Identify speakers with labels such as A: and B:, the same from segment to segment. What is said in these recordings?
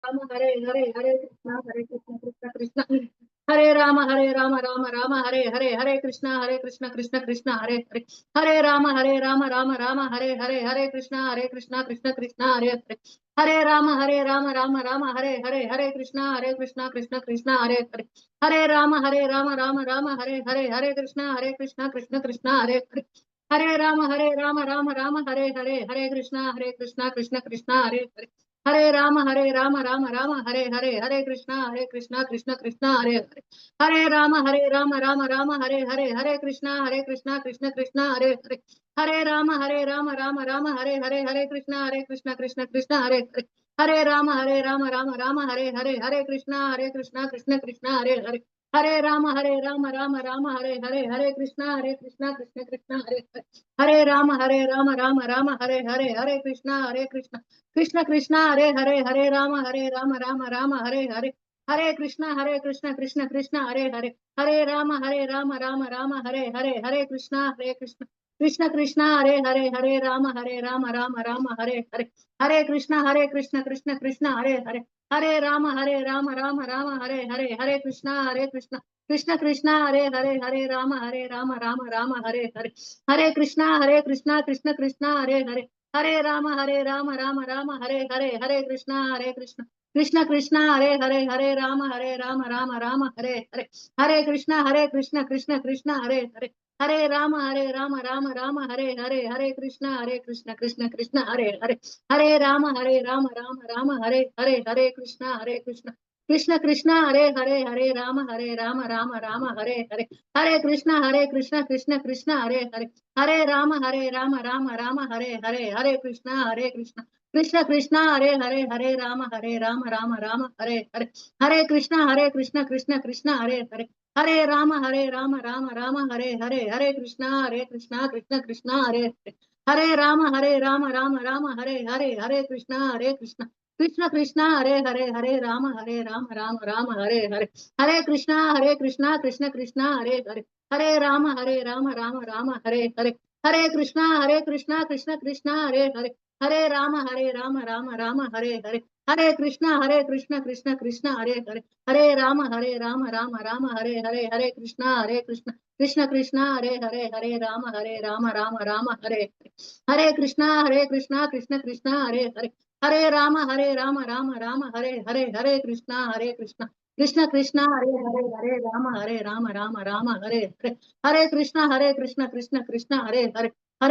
A: राम हरे हरे हरे कृष्णा कृष्ण कृष्ण हरे राम राम राम हरे हरे हरे कृष्ण कृष्ण कृष्ण हरे हरे हरे राम राम हरे हरे हरे कृष्ण कृष्ण कृष्ण हरे हरे हरे राम राम हरे हरे हरे कृष्ण कृष्ण कृष्ण हरे हरे हरे राम हरे हरे हरे कृष्ण कृष्ण कृष्ण हरे हरे हरे राम हरे हरे हरे कृष्ण कृष्ण कृष्ण हरे हरे हरे राम हरे हरे हरे कृष्ण कृष्ण कृष्ण हरे हरे हरे राम हरे हरे हरे कृष्ण कृष्ण कृष्ण हरे हरे हरे राम हरे हरे हरे कृष्ण कृष्ण कृष्ण हरे हरे हरे राम हरे हरे हरे कृष्ण कृष्ण कृष्ण हरे हरे हरे राम हरे हरे हरे कृष्ण कृष्ण कृष्ण हरे हरे हरे राम हरे हरे हरे कृष्ण कृष्ण कृष्ण हरे हरे हरे राम हरे हरे हरे कृष्ण कृष्ण कृष्ण हरे हरे हरे राम हरे कृष्ण कृष्ण कृष्ण हरे राम हरे हरे हरे कृष्ण कृष्ण कृष्ण हरे हरे हरे राम हरे कृष्ण कृष्ण कृष्ण हरे राम हरे हरे हरे कृष्ण कृष्ण कृष्ण हरे राम हरे कृष्ण कृष्ण कृष्ण हरे राम हरे कृष्ण कृष्ण कृष्ण हरे राम हरे कृष्ण कृष्ण कृष्ण हरे राम हरे कृष्ण कृष्ण कृष्ण हरे राम हरे कृष्ण कृष्ण हरे राम हरे कृष्ण कृष्ण कृष्ण हरे राम हरे कृष्ण कृष्ण हरे राम हरे कृष्ण कृष्ण कृष्ण हरे राम हरे कृष्ण कृष्ण कृष्ण हरे राम हरे कृष्ण कृष्ण हरे राम हरे कृष्ण कृष्ण कृष्ण हरे राम हरे कृष्ण कृष्ण कृष्ण हरे राम हरे कृष्ण कृष्ण कृष्ण हरे राम हरे कृष्ण कृष्ण कृष्ण हरे राम हरे कृष्ण कृष्ण कृष्ण राम हरे कृष्ण कृष्ण कृष्ण हरे राम हरे कृष्ण कृष्ण कृष्ण हरे राम हरे कृष्ण कृष्ण कृष्ण हरे राम हरे कृष्ण कृष्ण कृष्ण हरे राम हरे कृष्ण कृष्ण कृष्ण हरे राम हरे कृष्ण कृष्ण कृष्ण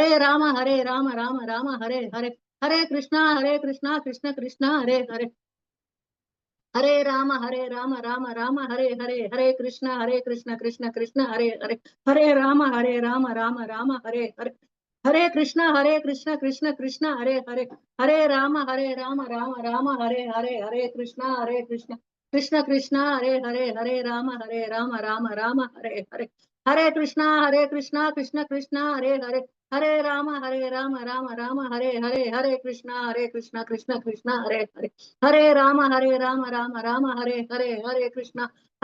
A: हरे राम हरे कृष्ण कृष्ण कृष्ण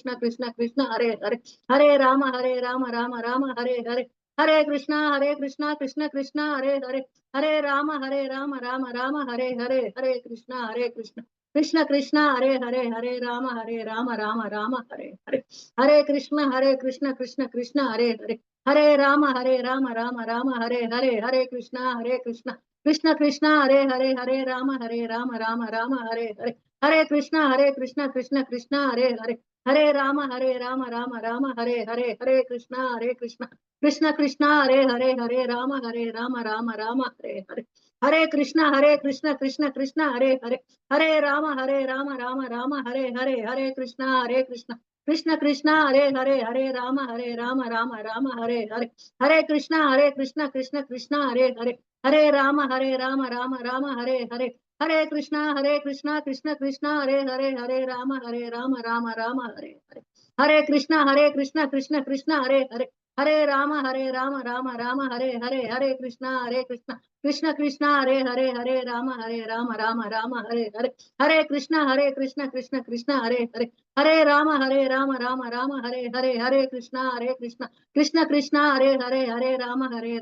A: हरे राम हरे कृष्ण कृष्ण कृष्ण हरे राम हरे कृष्ण कृष्ण कृष्ण हरे कृष्ण कृष्ण कृष्ण हरे राम हरे कृष्ण कृष्ण कृष्ण राम हरे कृष्ण कृष्ण कृष्ण हरे राम हरे कृष्ण कृष्ण कृष्ण राम हरे कृष्ण कृष्ण कृष्ण हरे राम हरे कृष्ण कृष्ण कृष्ण राम हरे कृष्ण कृष्ण कृष्ण हरे राम हरे कृष्ण कृष्ण कृष्ण हरे कृष्ण कृष्ण कृष्ण हरे राम हरे कृष्ण कृष्ण कृष्ण हरे कृष्ण कृष्ण कृष्ण हरे राम हरे कृष्ण कृष्ण कृष्ण राम राम कृष्ण कृष्ण कृष्ण हरे राम राम राम हरे हरे, हरे कृष्णा कृष्ण कृष्ण हरे हरे, हरे राम राम हरे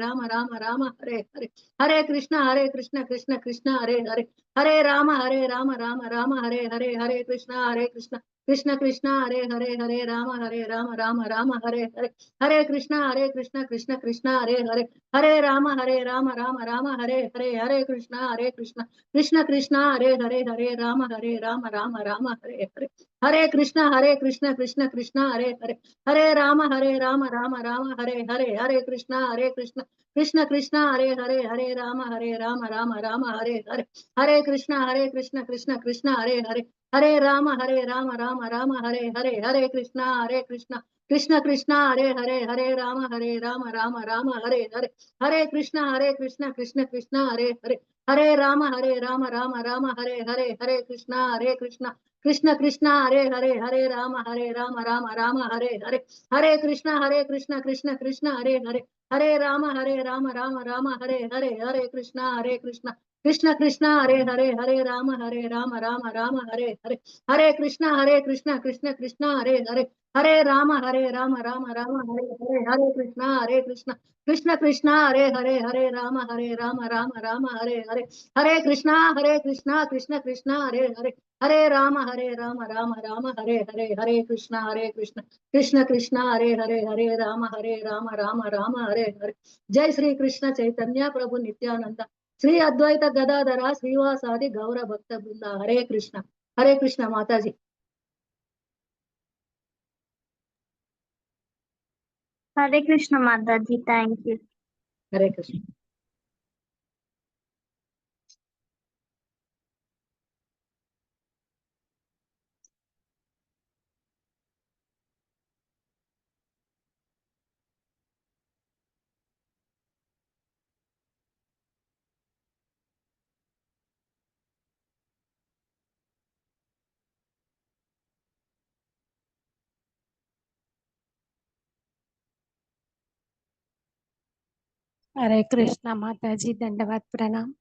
A: हरे, हरे कृष्ण कृष्ण कृष्ण हरे हरे, हरे राम राम हरे हरे, हरे कृष्ण कृष्ण कृष्ण हरे हरे, हरे राम राम हरे हरे, हरे कृष्ण कृष्ण कृष्ण हरे हरे, हरे राम राम हरे हरे, हरे कृष्ण कृष्ण कृष्ण हरे हरे, हरे राम राम हरे हरे, हरे कृष्ण कृष्ण हरे हरे, हरे राम राम हरे हरे, हरे कृष्ण कृष्ण कृष्ण हरे हरे, हरे राम राम हरे हरे, हरे कृष्ण कृष्ण कृष्ण हरे हरे, हरे राम राम हरे हरे, हरे कृष्ण कृष्ण कृष्ण हरे हरे, हरे राम राम हरे हरे, हरे कृष्ण कृष्ण कृष्ण हरे हरे, हरे राम राम हरे हरे, हरे कृष्ण कृष्ण कृष्ण हरे हरे, हरे राम राम हरे हरे, हरे कृष्ण कृष्ण कृष्ण हरे हरे, हरे राम राम हरे हरे, हरे कृष्ण कृष्ण कृष्ण हरे हरे, हरे राम राम हरे हरे, हरे कृष्ण कृष्ण कृष्ण हरे हरे, हरे राम राम हरे हरे, हरे कृष्ण कृष्ण कृष्ण हरे हरे, हरे राम राम हरे हरे, हरे कृष्ण कृष्ण कृष्ण हरे हरे, हरे राम राम हरे हरे, हरे कृष्ण कृष्ण कृष्ण हरे हरे, हरे राम राम हरे हरे, जय श्री कृष्ण चैतन्य प्रभु नित्यानंद, श्री अद्वैत गदाधर श्रीवासादि गौर भक्त वृंदा, हरे कृष्ण माता जी।
B: हरे कृष्ण माता जी, थैंक यू।
A: हरे कृष्ण।
C: हरे कृष्णा माता जी, दंडवत प्रणाम।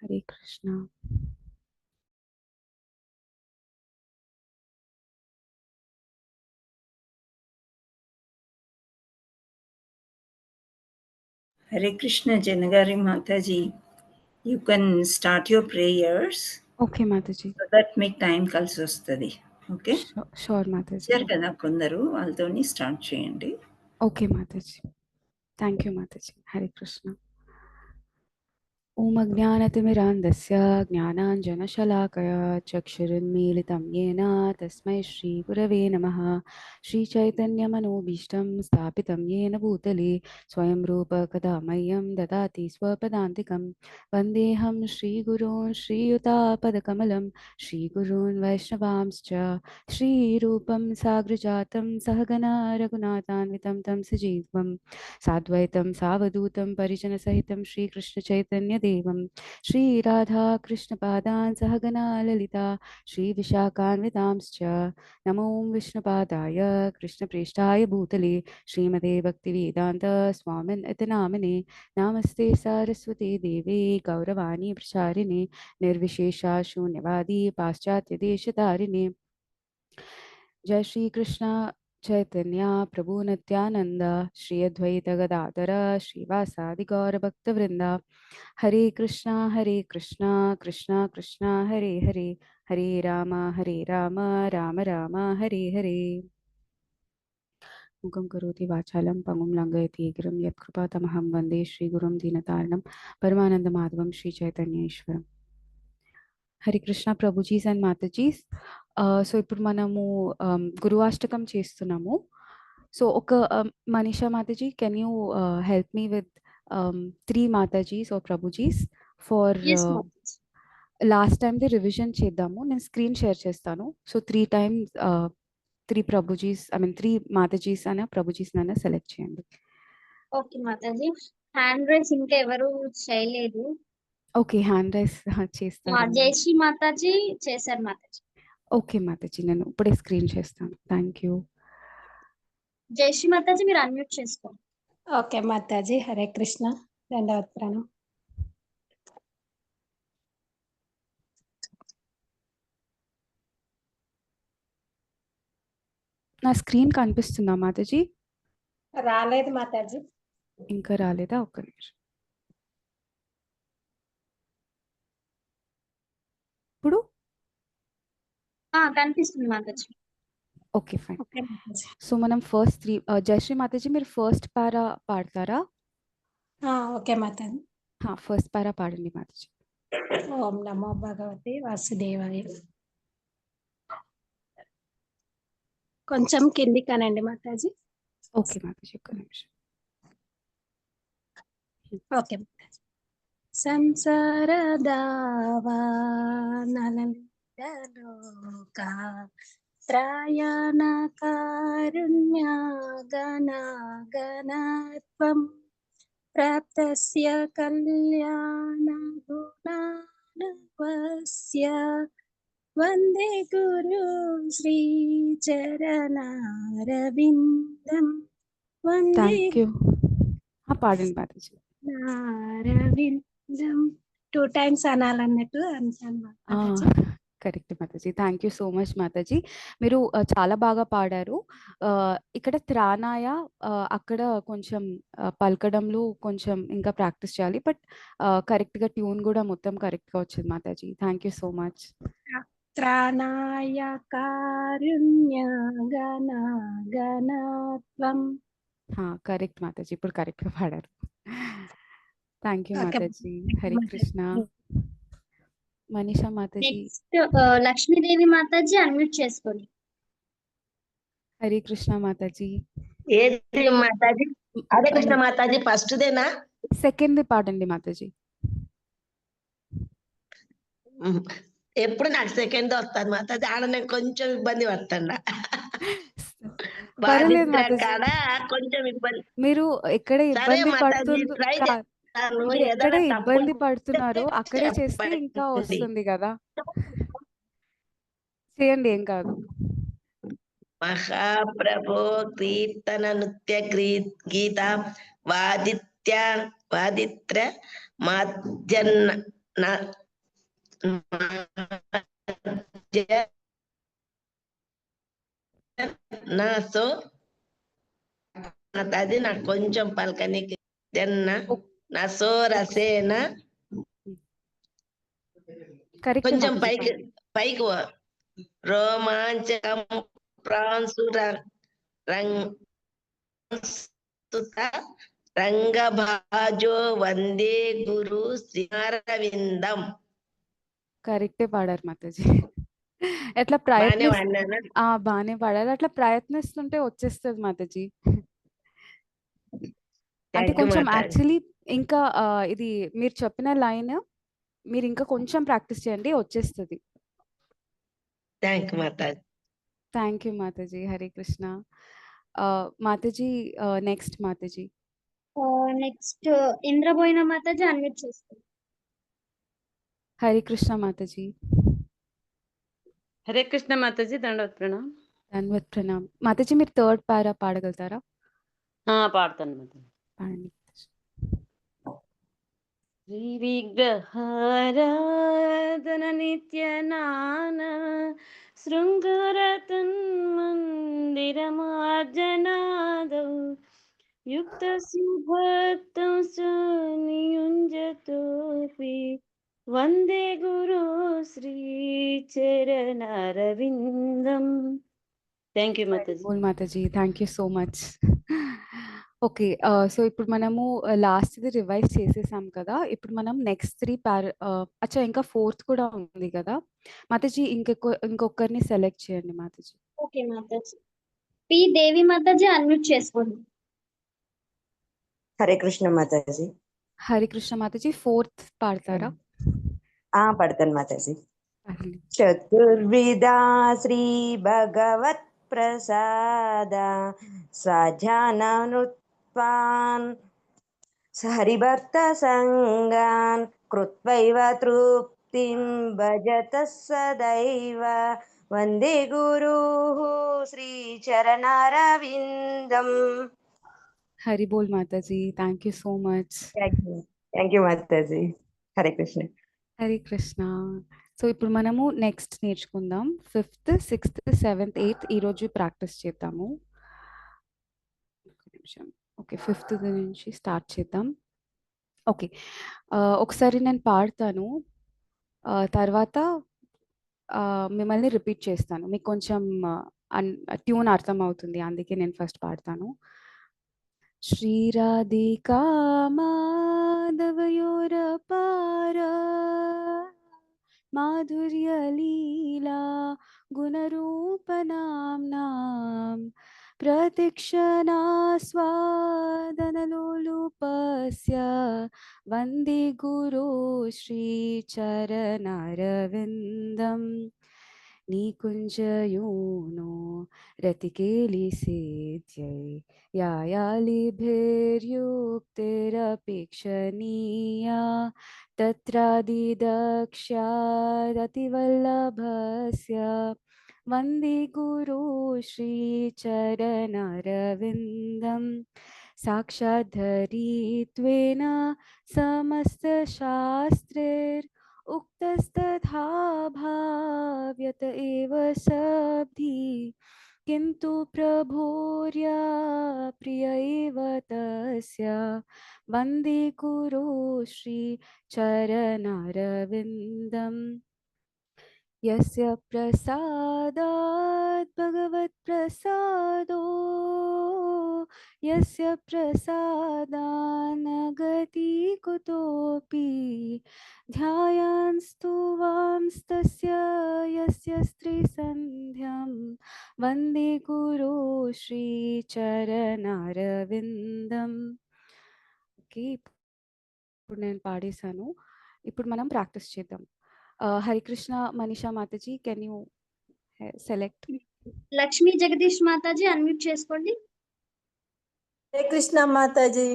C: हरे Krishna.
D: Hare Krishna Janagari Mataji. You can start your prayers.
C: Okay Mataji.
D: So that make time kalsi vastadi. Okay?
C: Sure Mataji.
D: Chair kada kondaru వాళ్ళతోని start చేయండి.
C: Okay Mataji. Thank you Mataji. Hare Krishna. ओम अज्ञानतिमिरान्धस्य ज्ञानाञ्जनशलाकया चक्षुरुन्मीलितं येन तस्मै श्रीगुरवे नमः। श्रीचैतन्यमनोभीष्टं स्थापितं येन भूतले स्वयं रूप कदा मह्यं ददाति स्वपदान्तिकं। वन्देऽहं श्रीगुरून् श्रीयुतापदकमलं श्रीगुरून् वैष्णवांश्च श्रीरूपं साग्रजातं सहगना रघुनाथान्वितं तं सजीवं साद्वैतं सावधूतं परिजनसहितं श्रीकृष्णचैतन्यदेवं श्रीराधाकृष्णपादान् सहगना ललिता श्रीविशाखान्वितांश्च। नमो विष्णुपादाय कृष्णप्रेष्ठाय भूतले श्रीमते भक्तिवेदान्त स्वामिन् इति नामिने। नमस्ते सारस्वते देवे गौरवाणी प्रचारिणे निर्विशेषा शून्यवादी पाश्चात्यदेशतारिणे। जय श्री कृष्ण चैतन्य प्रभु नित्यानंद श्री अद्वैत गदाधर श्रीवासादि गौर भक्त वृंदा। हरे कृष्णा कृष्णा कृष्णा हरे हरे, हरे राम राम राम हरे हरे। मुखं करोति वाचालं पंगुं लङ्घयति गिरिं यत्कृपातमहं वन्दे श्रीगुरुं दीनतारिणं परमानन्दमाधवं श्रीचैतन्येश्वरम्। హరే కృష్ణ ప్రభుజీస్ అండ్ మాతాజీస్. సో ఇప్పుడు మనము గురువాష్టకం చేస్తున్నాము. సో ఒక మనీషా మాతాజీ, can you help me with 3 మాతాజీస్ ఆర్ ప్రభుజీస్ for last time the revision చేద్దాము. నేను స్క్రీన్ షేర్ చేస్తాను. సో 3 టైమ్స్ త్రీ ప్రభుజీస్ త్రీ మాతాజీస్ అన్న ప్రభుజీస్ అన్న సెలెక్ట్ చేయండి.
B: ఓకే మాతాజీ. హ్యాండ్ రైస్ ఇంకా ఎవరు చేయలేదు.
C: ఓకే, హ్యాండ్ రైస్ చేస్తారా?
B: జయశ్రీ మాతాజీ చేశారు మాతాజీ.
C: ఓకే మాతాజీ, నేను ఇప్పుడే స్క్రీన్ చేస్తాను. Thank you.
B: జయశ్రీ మాతాజీ మీరు అన్మ్యూట్ చేసుకోండి.
E: ఓకే మాతాజీ. హరే కృష్ణ. రెండవ ప్రాణం.
C: నా స్క్రీన్ కనిపిస్తుందా మాతాజీ?
E: రాలేదు మాతాజీ.
C: ఇంకా రాలేదా? ఒక్క నిమిషం. ఇప్పుడు
B: కనిపిస్తుంది Mataji.
C: Okay fine.
E: Okay Mataji.
C: So మనం ఫస్ట్ త్రీ, జయశ్రీ మాతాజీ మీరు ఫస్ట్ పారా పాడతారా?
E: ఓకే మాతాజీ.
C: ఫస్ట్ పారా పాడండి మాతాజీ.
E: ఓం నమో భగవతే వాసుదేవాయ. కొంచెం కిందికి అనండి మాతాజీ.
C: ఓకే మాతాజీ, ఒక్క నిమిషం.
E: ఓకే మాతాజీ. సంసార దావా నలలోక త్రయాణ కారుణ్య గణాగణత్వం ప్రాప్తస్య కళ్యాణ గుణానుపస్య వందే గురు శ్రీ చరణారవిందం. వందే
C: థ్యాంక్ యూ. పాడండి మాతాజీ.
E: నారవిందం. 2 times అనాలన్నట్టు అంటాను Mataji.
C: Correct Mataji. Thank you so much Mataji. మీరు చాలా బాగా పాడారు. ఇక్కడ త్రానాయ అక్కడ కొంచెం పలకడంలో కొంచెం ఇంకా ప్రాక్టీస్ చేయాలి, బట్ కరెక్ట్గా ట్యూన్ కూడా మొత్తం కరెక్ట్గా వచ్చింది మాతాజీ. Thank you so much.
E: త్రాణాయ కారుణ్య గణాగణత్వం.
C: కరెక్ట్ మాతాజీ, ఇప్పుడు కరెక్ట్గా పాడారు. Thank you
E: Okay.
C: మాతాజీ. హరే కృష్ణ. మనీషా మాతాజీ.
B: నెక్స్ట్ లక్ష్మీదేవి మాతాజీ అన్మ్యూట్ చేసుకోండి.
C: హరే కృష్ణ మాతాజీ.
F: ఏది మాతాజీ? హరే కృష్ణ మాతాజీ. ఫస్ట్ దేనా?
C: సెకండ్ పాడండి మాతాజీ.
F: ఎప్పుడు నాకు సెకండ్ వస్తాను మాతాజీ. ఆడ నేను కొంచెం ఇబ్బంది పడుతున్నా.
C: పర్వాలేదు
F: బాధితుల
C: మాతాజీ.
F: కాడ కొంచెం ఇబ్బంది.
C: మీరు ఎక్కడ
F: సరే
C: ఇబ్బంది
F: మాతాజీ,
C: పడుతుందో
F: ట్రై చేస్తాను.
C: మీరు ఎక్కడ
F: ఏదైనా తప్పు
C: ఇబ్బంది పడుతున్నారో అక్కడే చేస్తే
F: చెప్పండి.
C: ఇంకా వస్తుంది కదా. చేయండి, ఏం కాదు.
F: మహాప్రభో కీర్తన నృత్య గీత వాదిత్ర మాధ్యన్న సో అది నాకు కొంచెం పలకనికి జన్న నా సో రసేన
C: కరెక్ట్
F: కొంచెం
C: మాతాజీ.
F: పైకి రోమాంచకం ప్రాంసు రంగభాజో వందే గురు శ్రీరవిందం.
C: కరెక్టే పాడారు మాతాజీ. ఎట్లా
F: బానే వాడినానా?
C: బాగానే పాడారు. అట్లా ప్రయత్నిస్తుంటే వచ్చేస్తుంది మాతాజీ. అంటే
F: Thank you,
C: కొంచెం
F: మాతాజీ.
C: యాక్చువల్లీ ఇంకా ఇది మీరు చెప్పిన లైన్ మీరు ఇంకా కొంచెం ప్రాక్టీస్ చేయండి, వచ్చేస్తుంది.
F: థ్యాంక్ యూ మాతాజీ.
C: థ్యాంక్ యూ మాతాజీ. హరే కృష్ణ. మాతాజీ నెక్స్ట్ మాతాజీ.
B: నెక్స్ట్ ఇంద్రబోయిన మాతాజీ అన్మ్యూట్ చేసుకోండి.
C: హరే కృష్ణ మాతాజీ.
G: హరే కృష్ణ మాతాజీ. దండవత్ ప్రణామ్.
C: ధన్వత్ ప్రణామ్. మాతాజీ మీరు థర్డ్ పారా పాడగలుగుతారా?
G: పాడతాను మాతాజీ.
C: పాడండి.
G: శ్రీ విగ్రహారాధన నిత్య నాన శృంగారతన్మందిరమార్జనాదౌ యుక్త సుభక్తం సునియుంజతోపి వందే గురు శ్రీ చరణారవిందం. థ్యాంక్ యూ మాతాజీ.
C: బోల్ మాతాజీ. Thank you so much. Okay, so ఇప్పుడు మనము లాస్ట్ది రివైజ్ చేసేసాం కదా. ఇప్పుడు మనం నెక్స్ట్ 3 అచ్చా ఇంకా 4th కూడా ఉంది కదా మాతాజీ. ఇంకొకరిని సెలెక్ట్ చేయండి మాతాజీ.
B: ఓకే మాతాజీ. పి దేవి మాతాజీ అన్మ్యూట్ చేసుకోండి.
H: హరే కృష్ణ మాతాజీ.
C: హరే కృష్ణ మాతాజీ. 4th పాడతారా?
H: పడతాను మాతాజీ.
C: పాడండి.
H: చతుర్విధా శ్రీ భగవత్ प्रसाद स्वाध्याननृत्वान् हरिभक्तसङ्गान् कृत्वैव तृप्तिं भजतः सदैव वन्दे गुरुः श्रीचरणारविन्दम्.
C: హరి బోల్ మాతాజీ, thank you so much.
H: Thank you మాతాజీ. హరే కృష్ణ.
C: హరే కృష్ణ. సో ఇప్పుడు మనము నెక్స్ట్ నేర్చుకుందాం. 5th, 6th, 7th, 8th ఈరోజు ప్రాక్టీస్ చేద్దాము. ఓకే, 5th నుంచి స్టార్ట్ చేద్దాం. ఓకే, ఒకసారి నేను పాడతాను, తర్వాత మిమ్మల్ని రిపీట్ చేస్తాను. మీకు కొంచెం ట్యూన్ అర్థం అవుతుంది, అందుకే నేను ఫస్ట్ పాడతాను. శ్రీరాధికా మాధవయోరపారా మాధుర్య లీలా గుణరూపనామ్నాం ప్రతిక్షణాస్వాదనలోలుపస్య వందే గురు శ్రీచరణారవిందం. నికుంజయూనో రతికేలిసేద్యై యాయాలిభిర్యుక్తిరపేక్షణీయా తత్రాదిదక్ష్యాదతివల్లభస్య వందే గురు శ్రీచరణారవిందం. సాక్షాద్ధరిత్వేన సమస్తశాస్త్రైర్ उक्तस्तथा भाव्यत एव सब्धि किन्तु प्रभोर्या प्रिय एव तस्य वन्दे गुरो श्रीचरणारविन्दम्. यस्य प्रसादात् भगवत्प्रसादो यस्य प्रसादान् गति कुतोऽपि ध्यायान्स्तु वांस्तस्य यस्य स्त्रीसन्ध्यं वन्दे गुरो శ్రీచరణారవిందం. ఓకే, ఇప్పుడు నేను పాడేశాను. ఇప్పుడు మనం ప్రాక్టీస్ చేద్దాం. హరికృష్ణ మనీషా మాతాజీ, can you select?
B: Lakshmi Jagadish Mataji unmute చేసుకోండి.
D: హరే కృష్ణ మాతాజీ.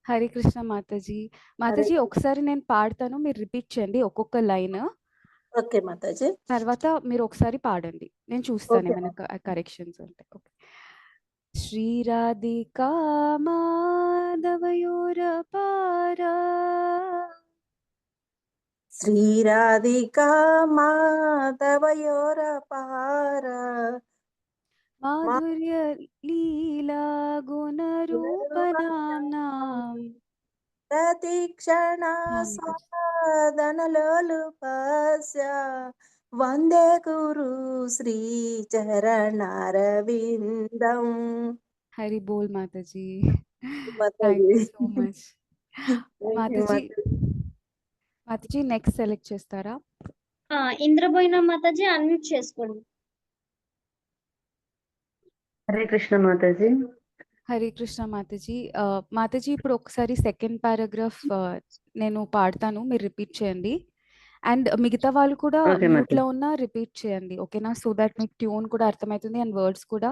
C: హరే కృష్ణ మాతాజీ. మాతాజీ ఒకసారి నేను పాడతాను, మీరు రిపీట్ చేయండి ఒక్కొక్క లైన్.
D: ఓకే మాతాజీ.
C: తర్వాత మీరు ఒకసారి పాడండి, నేను చూస్తాను
D: Okay,
C: ఏమైనా కరెక్షన్స్ ఉంటాయి. ఓకే. శ్రీరాధికా మాధవయోరపారా
D: శ్రీరాధికా మాధవయోరపారా
C: మాధుర్య లీలా గుణరూపనామ్నాం
D: ప్రతిక్షణ సాధనలోలుపస్య వందే గురు శ్రీచరణారవిందం.
C: హరి బోల్ మాతాజీ.
D: మాతాజీ.
C: Thank you so much.
D: Thank you,
C: మాతాజీ నెక్స్ట్ సెలెక్ట్ చేస్తారా?
B: ఇంద్రబోయిన మాతాజీ అన్మ్యూట్ చేసుకోండి.
G: హరే కృష్ణ మాతాజీ.
C: హరే కృష్ణ మాతాజీ. మాతాజీ ఇప్పుడు ఒకసారి సెకండ్ పారాగ్రాఫ్ నేను పాడతాను, మీరు రిపీట్ చేయండి. అండ్ మిగతా వాళ్ళు కూడా
G: Okay,
C: మ్యూట్ లో
G: మాతాజీ.
C: ఉన్న రిపీట్ చేయండి, ఓకేనా? సో దట్ మీకు ట్యూన్ కూడా అర్థమవుతుంది అండ్ వర్డ్స్ కూడా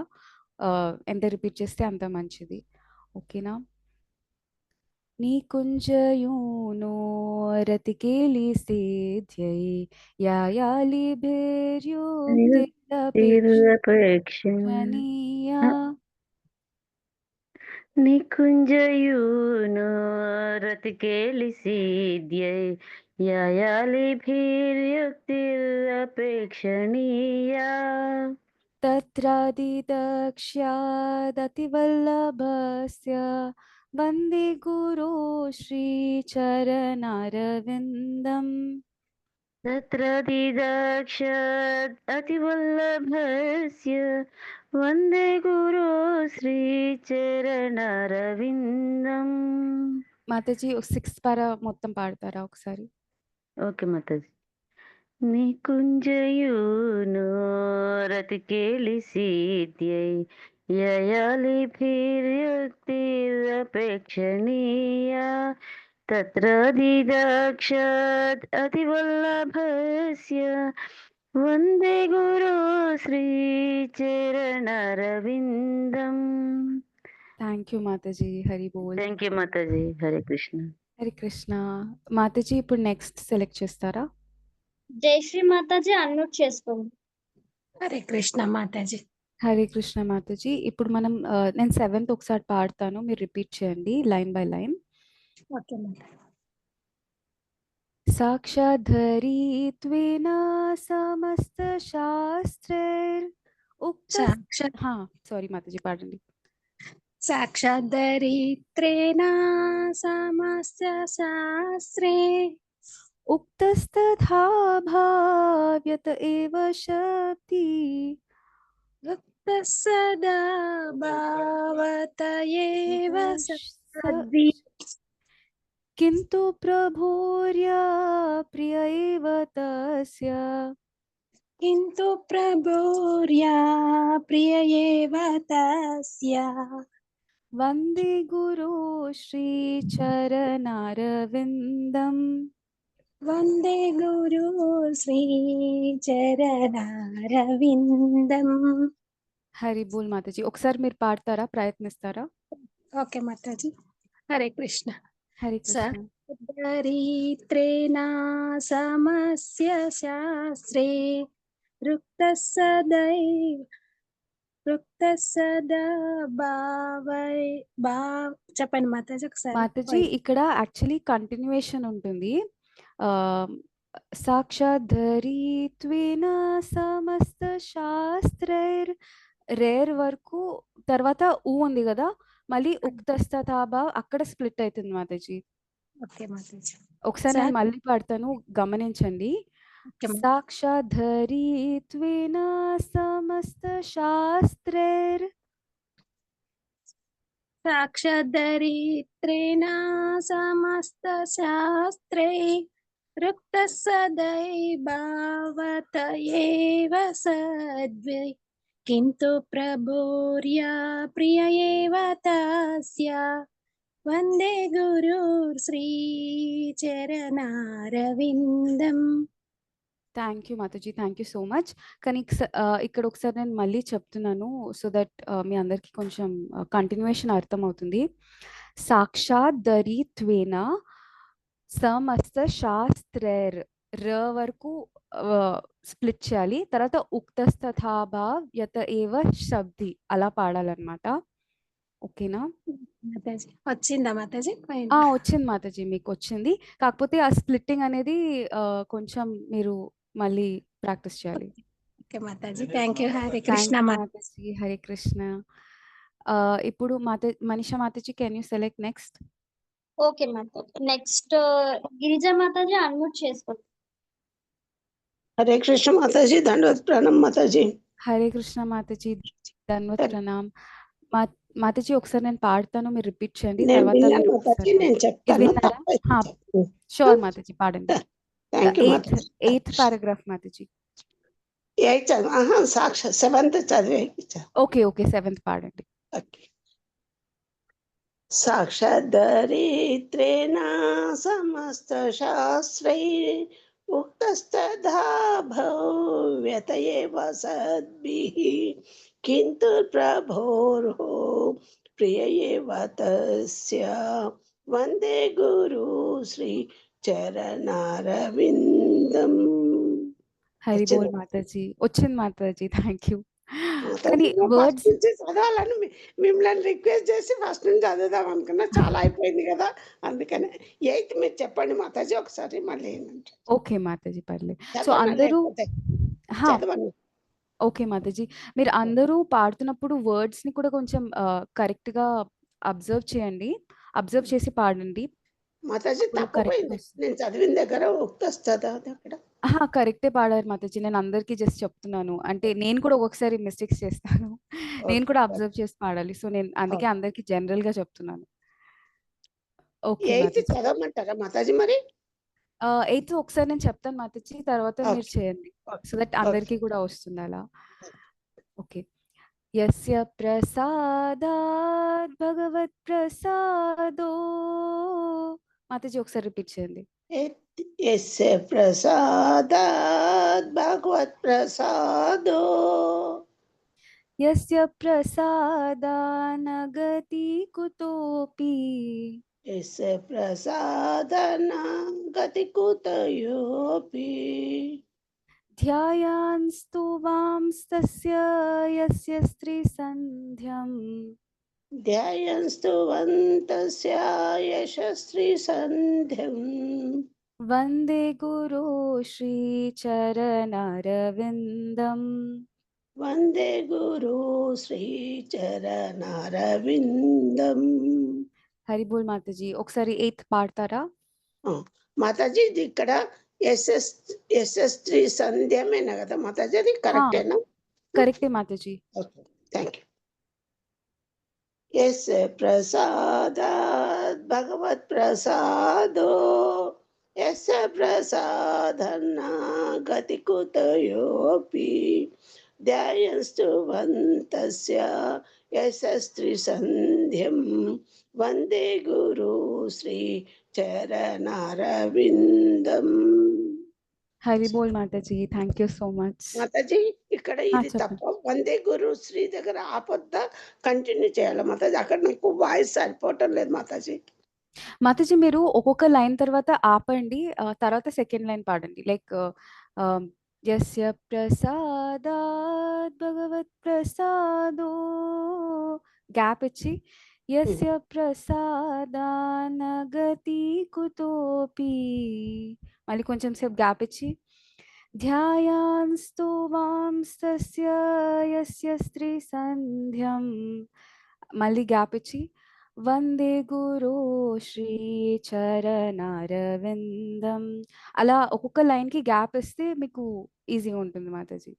C: ఎంత రిపీట్ చేస్తే అంత మంచిది, ఓకేనా? నికుంజయూనో రతికేలిసేద్యై యాయాలిభిర్యుక్తిరపేక్షణీయా
G: నికుంజయూనో రతికేలిసిద్యై యాయాలిభిర్యుక్తిరపేక్షణీయా
C: తత్రాదిదక్ష్యాదతివల్లభస్య వందే గురు శ్రీచరణారవిందం.
G: తత్రాదిదక్షాదతివల్లభస్య వందే గురు శ్రీచరణారవిందం.
C: మాతాజీ 6th పారా మొత్తం పాడతారా ఒకసారి?
G: ఓకే మాతాజీ. నికుంజయూనో రతికేలిసిద్యై యయాలిభిర్యుక్తిరపేక్షణీయా తత్రాదిదక్షాదతివల్లభస్య వందే గురు శ్రీ చరణరవిందం.
C: థ్యాంక్ యూ మాతాజీ. హరి బోల్.
G: థ్యాంక్ యూ మాతాజీ. హరే కృష్ణ.
C: హరి కృష్ణ. మాతాజీ ఇప్పుడు నెక్స్ట్ సెలెక్ట్ చేస్తారా?
B: జయశ్రీ మాతాజీ అన్మ్యూట్ చేసుకోండి.
E: హరే కృష్ణ మాతాజీ.
C: హరే కృష్ణ మాతాజీ. ఇప్పుడు మనం నేను 7th ఒకసారి పాడతాను, మీరు రిపీట్ చేయండి లైన్ బై లైన్.
E: ఓకే మాతాజీ.
C: సాక్షాద్ధరిత్వేన సమస్త శాస్త్రైర్ ఉక్త
E: సాక్షాత్
C: సారీ మాతాజీ పాడండి.
E: సాక్షాద్దరిత్రేణ సమస్త శాస్త్రే
C: ఉక్తస్తథా భావ్యత ఏవ శబ్ది
E: ఉక్త సదా భావత ఏవ సద్వి
C: కింతు ప్రభోర్యా ప్రియ ఏవ తస్య
E: కింతు ప్రభోర్యా ప్రియ ఏవ తస్య
C: వందే గురు శ్రీ చరణారవిందం.
E: వందే గురు శ్రీ చరణారవిందం.
C: హరి బోల్ మాతాజీ. ఒకసారి మీరు పాడతారా, ప్రయత్నిస్తారా?
E: ఓకే మాతాజీ. హరే కృష్ణ.
C: హరి కృష్ణ.
E: దరిత్రేణ సమస్య శాస్త్రే రుక్త సదా చెప్పండి మాతాజీ ఒకసారి.
C: మాతాజీ ఇక్కడ యాక్చువల్లీ కంటిన్యూయేషన్ ఉంటుంది. సాక్షాద్ధరిత్వేన సమస్త శాస్త్రైర్ రేర్ వరకు తర్వాత ఊ ఉంది కదా, మళ్ళీ ఉక్తస్తథాభా అక్కడ స్ప్లిట్ అవుతుంది మాతాజీ.
E: ఓకే మాతాజీ.
C: ఒకసారి నేను మళ్ళీ పాడతాను, గమనించండి.
E: ఓకే మాతాజీ.
C: సాక్షాద్ధరిత్వేన సమస్త శాస్త్రైర్
E: సాక్షాద్దరిత్రేణ సమస్త శాస్త్రే రుక్త సదైభావత ఏవ సద్వై కింతు ప్రభోర్యా ప్రియ ఏవ తస్య వందే గురు శ్రీ చరణారవిందం.
C: థ్యాంక్ యూ మాతాజీ. Thank you so much. కానీ ఇక్కడ ఒకసారి నేను మళ్ళీ చెప్తున్నాను, సో దట్ మీ అందరికీ కొంచెం కంటిన్యూయేషన్ అర్థమవుతుంది. సాక్షాద్ధరిత్వేన సమస్త శాస్త్రైర్ ర వరకు స్ప్లిట్ చేయాలి, తర్వాత ఉక్తస్తథాభా యత ఏవ శబ్ది అలా పాడాలన్నమాట. ఓకేనా
E: మాతాజీ? వచ్చిందా మాతాజీ?
C: వచ్చింది మాతాజీ, మీకు వచ్చింది. కాకపోతే ఆ స్ప్లిట్టింగ్ అనేది కొంచెం మీరు మళ్ళీ ప్రాక్టీస్ చేయాలి.
E: ఓకే మాతాజీ. Thank you. హరే కృష్ణ
C: మాతాజీ. హరే కృష్ణ. ఇప్పుడు మనీషా మాతాజీ, can you select next?
B: Okay మాతాజీ. నెక్స్ట్ గిరిజా మాతాజీ అన్మ్యూట్ చేసుకోండి.
F: హరే కృష్ణ మాతాజీ. దండవత్ ప్రణామ్ మాతాజీ.
C: హరే కృష్ణ మాతాజీ. ధన్వత్ ప్రణామ్. మాతాజీ ఒకసారి నేను పాడతాను, మీరు రిపీట్ చేయండి. తర్వాత షూర్ మాతాజీ, పాడండి. 8th paragraph Mataji.
F: 7th చదివే.
C: ఓకే 7th పాడండి.
F: సాక్షాద్ధరిత్రేణ సమస్త శాస్త్రై ఉక్తస్తథా భవ్యత ఏవ సద్భిః కింతు ప్రభోర్హో ప్రియ ఏవ తస్య వందే గురు శ్రీ చరణారవిందం.
C: హరి బోల్ మాతాజీ. వచ్చింది మాతాజీ. Thank you. కానీ వర్డ్స్
F: చదవాలని మిమ్మల్ని రిక్వెస్ట్ చేసి ఫస్ట్ నుంచి చదువుదాం అనుకున్నా, చాలా అయిపోయింది కదా, అందుకనే 8th మీరు చెప్పండి మాతాజీ ఒకసారి మళ్ళీ.
C: ఓకే మాతాజీ, పర్లేదు. సో అందరూ ఓకే మాతాజీ, మీరు అందరూ పాడుతున్నప్పుడు వర్డ్స్ ని కూడా కొంచెం కరెక్ట్ గా అబ్జర్వ్ చేయండి, అబ్జర్వ్ చేసి పాడండి.
F: మాతాజీ తప్పపోయింది, నేను చదివిన దగ్గర వస్తుందా అక్కడ?
C: కరెక్టే పాడారు మాతాజీ. నేను అందరికీ జస్ట్ చెప్తున్నాను, అంటే నేను కూడా ఒక్కొక్కసారి మిస్టేక్స్ చేస్తాను, నేను కూడా అబ్జర్వ్ చేసి పాడాలి. సో నేను అందుకే అందరికి జనరల్ గా చెప్తున్నాను. ఓకే
F: చదవమంటారా మాతాజీ? మరి
C: 8th ఒకసారి నేను చెప్తాను మాతాజీ, తర్వాత మీరు చేయండి, సో దట్ అందరికీ కూడా వస్తుంది అలా. ఓకే. యస్య ప్రసాదాత్ భగవత్ ప్రసాదో. మాతాజీ ఒకసారి రిపీట్ చేయండి.
F: यस्य प्रसादात् भगवत्प्रसादो
C: यस्य प्रसादानगति कुतोऽपि
F: यस्य प्रसादन गतिकुतयोऽपि
C: ध्यायान्स्तु वांस्तस्य यस्य स्त्रीसन्ध्यम्
F: ध्यायन्स्तुवन्तस्य यशस्त्रीसन्ध्यम्
C: वन्दे गुरो श्रीचरणारविन्दम्
F: वन्दे गुरु శ్రీచరణారవిందం.
C: హరి బోల్ మాతాజీ ఒకసారి 8th పాడతారా?
F: మాతాజీ ఇది ఇక్కడ SS3 సంధ్యమేనా కదా మాతాజీ, అది కరెక్టేనా?
C: కరెక్టే మాతాజీ.
F: Okay, thank you. యస్య ప్రసాదాత్ భగవత్ ప్రసాదో యస్య ప్రసాదన్న గతి కుతయోపి ధ్యాయస్తువంతస్య యశస్త్రి సంధ్యం వందే గురు శ్రీ చరణారవిందం.
C: హరి బోల్ మాతాజీ, థ్యాంక్ యూ సో మచ్.
F: మాతాజీ ఇక్కడ ఇది
C: చెప్పండి.
F: తప్ప వందే గురు శ్రీ దగ్గర ఆపొద్దా కంటిన్యూ చేయాలి మాతాజీ? అక్కడ నాకు వాయిస్ సరిపోవటం లేదు మాతాజీ.
C: మాతాజీ మీరు ఒక్కొక్క లైన్ తర్వాత ఆపండి, తర్వాత సెకండ్ లైన్ పాడండి. లైక్ యస్య ప్రసాదాత్ భగవత్ ప్రసాదో గ్యాప్ ఇచ్చి యస్య ప్రసాదానగతి కుతోపి మళ్ళీ కొంచెం సేపు గ్యాప్ ఇచ్చి ధ్యాయాన్స్తు వాంస్తస్య యస్య స్త్రీ సంధ్యం మళ్ళీ గ్యాప్ ఇచ్చి వందే గురు శ్రీ చరణారవిందం. అలా ఒక్కొక్క లైన్ కి గ్యాప్ ఇస్తే మీకు ఈజీగా ఉంటుంది మాతాజీ.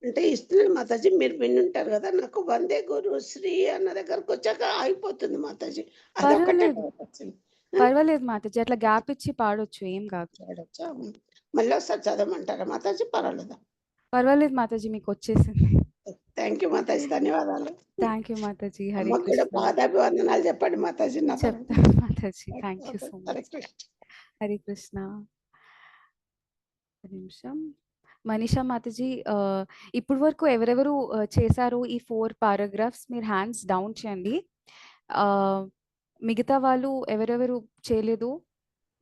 F: అంటే ఇస్తున్నాను మాతాజీ, మీరు వినుంటారు కదా, నాకు వందే గురు శ్రీ అన్న దగ్గరకు వచ్చాక అయిపోతుంది మాతాజీ. అదొకటే
C: పర్వాలేదు
F: డౌట్ వచ్చింది.
C: పర్వాలేదు మాతాజీ, అట్లా గ్యాప్ ఇచ్చి పాడొచ్చు, ఏం కాదు.
F: చూడొచ్చా? మళ్ళీ ఒకసారి చదవమంటారా మాతాజీ? పర్వాలేదా?
C: పర్వాలేదు మాతాజీ, మీకు వచ్చేసింది.
F: థ్యాంక్ యూ మాతాజీ, ధన్యవాదాలు.
C: థ్యాంక్ యూ మాతాజీ. హరే
F: అమ్మకు కూడా
C: కృష్ణ.
F: పాదాభివందనాలు చెప్పండి మాతాజీ. నా
C: చెప్తాను Mataji. Thank you so
F: Hare
C: much.
F: Krishna.
C: Hare Krishna. ఒక నిమిషం. మనీషా మాతాజీ, ఇప్పుడు వరకు ఎవరెవరు చేశారు ఈ 4 పారాగ్రాఫ్స్ మీరు హ్యాండ్స్ డౌన్ చేయండి. మిగతా వాళ్ళు ఎవరెవరు చేయలేదు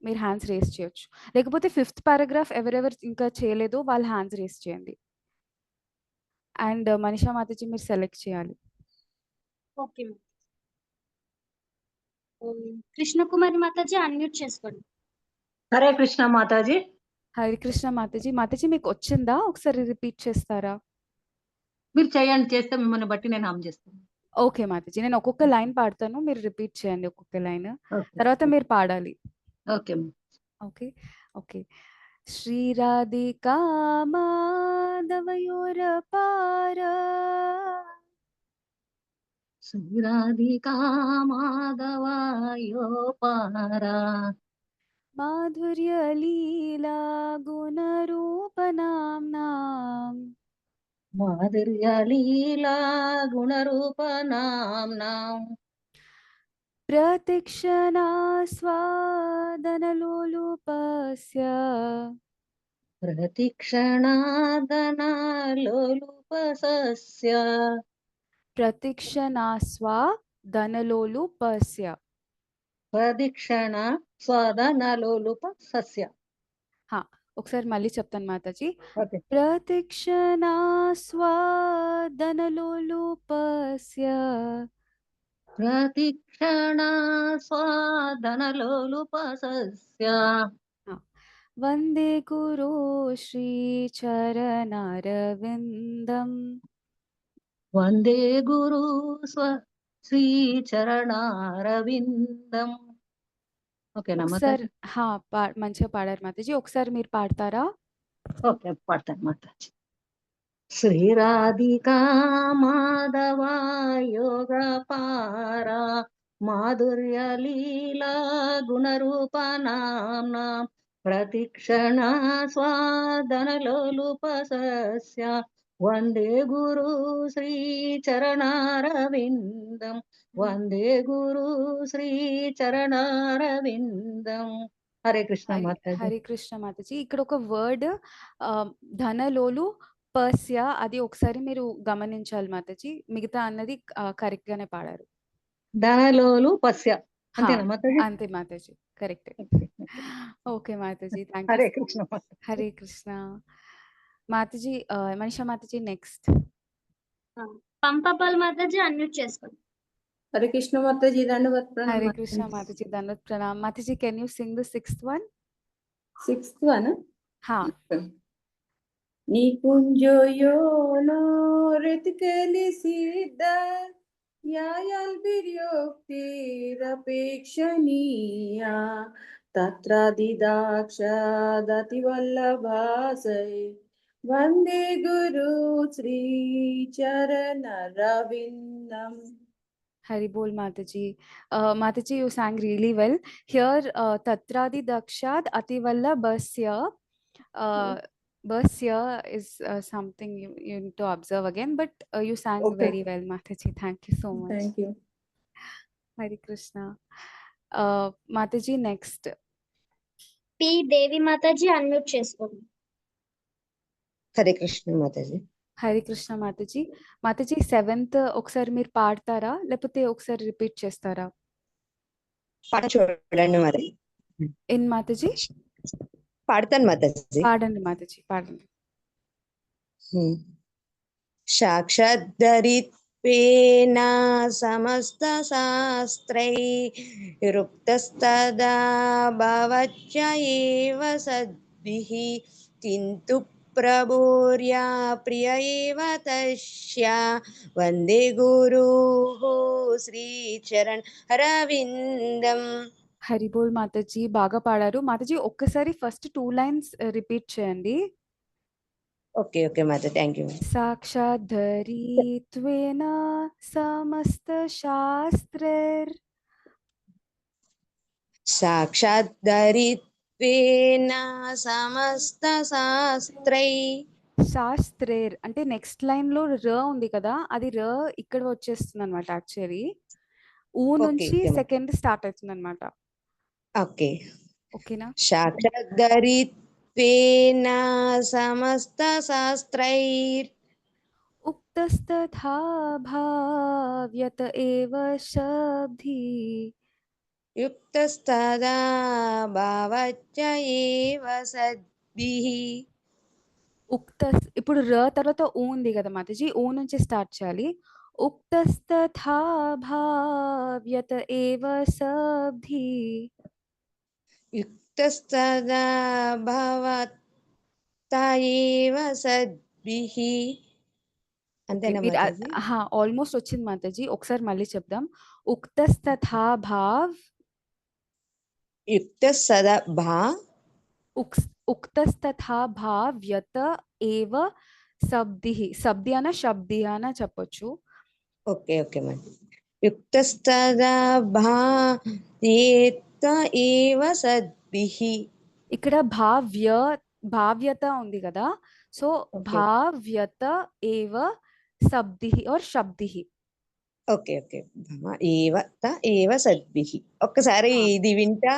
C: మీరు హ్యాండ్స్ రేస్ చేయొచ్చు. లేకపోతే 5th పారాగ్రాఫ్ ఎవరెవరు ఇంకా చేయలేదో వాళ్ళు హ్యాండ్స్ రేస్ చేయండి. అండ్ మనీషా మాతాజీ మీరు సెలెక్ట్ చేయాలి.
B: ఓకే కృష్ణకుమారి మాతాజీ అన్మ్యూట్ చేసుకోండి.
A: హరే కృష్ణ మాతాజీ.
C: హరి కృష్ణ మాతాజీ. మాతాజీ మీకు వచ్చిందా? ఒకసారి రిపీట్ చేస్తారా?
A: మీరు చేయండి, చేస్తే మిమ్మల్ని బట్టి నేను హామ్ చేస్తాను.
C: ఓకే మాతాజీ, నేను ఒక్కొక్క లైన్ పాడతాను, మీరు రిపీట్ చేయండి ఒక్కొక్క లైన్,
A: ఓకే
C: తర్వాత మీరు పాడాలి.
A: Okay
C: okay okay. శ్రీరాధికా మాధవయోరపార
A: శ్రీరాధికా మాధవాయో పారా
C: మాధుర్య లీలా గుణరూపనామ్నాం
A: మాధుర్య లీలా గుణరూపనామ్నాం
C: ప్రతిక్షణా స్వాదనలోలుపస్య
A: ప్రతిక్షణాదనాలోలుపసస్య
C: ప్రతిక్షణా స్వాదనలోలుపస్య.
A: ప్రతిక్షణ స్వదనలోలుపసస్య.
C: ఒకసారి మళ్ళీ చెప్తాను మాతాజీ.
A: ఓకే.
C: ప్రతిక్షణా స్వాదనలోలుపస్య
A: ప్రతిక్షణ స్వాదనలోలుపసస్య.
C: వందే గురు శ్రీ చరణారవిందం.
A: వందే గురు శ్రీ చరణారవిందం. ఓకేనా
C: ఒకసారి
A: మాతాజీ?
C: మంచిగా పాడారు మాతాజీ. ఒకసారి మీరు పాడతారా?
A: ఓకే, పాడతాను మాతాజీ. శ్రీరాధికా మాధవ యోగ పారా మాధుర్య లీలా గుణరూపనామ్నా ప్రతిక్షణ స్వాదనలోలుపసస్య. వందే గురు శ్రీ చరణారవిందం. వందే గురు శ్రీ చరణారవిందం. హరే కృష్ణ మాతాజీ.
C: హరే కృష్ణ మాతాజీ. ఇక్కడ ఒక వర్డ్ ధనలోలు పస్య, అది ఒకసారి మీరు గమనించాలి మాతాజీ. మిగతా అన్నది కరెక్ట్ గానే పాడారు.
A: ధనలోలు పస్య అంతేనా
C: హా,
A: మాతాజీ?
C: అంతే మాతాజీ, కరెక్ట్. ఓకే మాతాజీ, థ్యాంక్
A: హరే
C: యూ.
A: కృష్ణ మాతాజీ.
C: హరే కృష్ణ మాతాజీ. మనీషా మాతాజీ నెక్స్ట్.
B: పంపపాల్ మాతాజీ అన్మ్యూట్ చేసుకోండి.
D: హరే కృష్ణ మాతాజీ, దండవత్ ప్రణామం.
C: హరే కృష్ణ మాతాజీ, దండవత్ ప్రణామ్. మాతాజీ, can you sing the 6th one?
D: 6th one.
C: హా.
D: నికుంజో యోనో రితికలి సిద్ధ యాయల్ బిర్యోక్తిరపేక్షణీయా తత్రాదిదాక్షాదతి వల్లభాసై వందే గురు శ్రీ చరణరవిందం.
C: Hari Bol Mataji. Mataji, you sang really well. Here, Tatradi Dakshad Ativalla Basya. Basya is something you need to observe again, but you sang very well, Mataji. Thank you so much.
D: Thank you.
C: Hari Krishna. Mataji, next.
B: P Devi మాతాజీ unmute చేసుకోండి.
H: హరే కృష్ణ మాతాజీ.
C: హరి కృష్ణ మాతాజీ. Mataji 7th ఒకసారి మీరు పాడతారా, లేకపోతే ఒకసారి repeat చేస్తారా?
H: పాట చూడండి మాతాజీ.
C: ఏం మాతాజీ?
H: పాడతాను మాతాజీ.
C: పాడండి మాతాజీ, పాడండి.
H: సాక్షాద్ధరిత్వేన సమస్త శాస్త్రై రుక్తస్తదా భవత్య ఏవ సద్భిః కింతు ప్రభుర్యా ప్రియ ఏవ తస్య వందే గురుః శ్రీచరణ్ అరవిందం.
C: హరి బోల్ మాతాజీ, బాగా పాడారు. మాతాజీ ఒక్కసారి ఫస్ట్ 2 lines రిపీట్ చేయండి.
H: Okay okay Mata, thank you.
C: సాక్షాద్ధరిత్వేన సమస్త శాస్త్రైర్.
H: సాక్షాద్ధరిత్వేన సమస్త శాస్త్రై.
C: శాస్త్రైర్ అంటే నెక్స్ట్ లైన్ లో ర ఉంది కదా, అది ర ఇక్కడ వచ్చేస్తుంది అనమాట. యాక్చువల్లీ ఊ నుంచి సెకండ్ స్టార్ట్ అవుతుంది అనమాట.
H: ఓకే
C: ఓకేనా?
H: సాక్షాద్ధరిత్వేన సమస్త శాస్త్రైర్
C: ఉక్తస్తథా భావ్యత ఏవ శబ్ది.
H: యుక్తస్తదా భావత్య ఏవ సద్భిః.
C: ఇప్పుడు ర తర్వాత ఊ ఉంది కదా మాతాజీ, ఊ నుంచి స్టార్ట్ చేయాలి. ఉక్తస్తథా భావ్యత ఏవ సబ్ది.
H: యుక్తస్తదా భవత్త ఏవ సద్భిః. అంతేనా మాతాజీ?
C: ఆల్మోస్ట్ వచ్చింది మాతాజీ. ఒకసారి మళ్ళీ చెప్దాం. ఉక్తస్తథా భావ్
H: యుక్తస్తదా
C: ఉక్తస్తథా భావ్యత ఏవ సబ్దిః. సబ్ది అన శబ్ది అన చెప్పొచ్చు.
H: Okay okay madam. యుక్తస్తదా భావ్యేత ఏవ సద్భిః.
C: ఇక్కడ భావ్యత ఉంది కదా, సో భావ్యత ఏవ సబ్దిః ఆర్ శబ్దిః.
H: Okay okay. ఏవ సద్భిః. ఒక్కసారి ఇది వింటా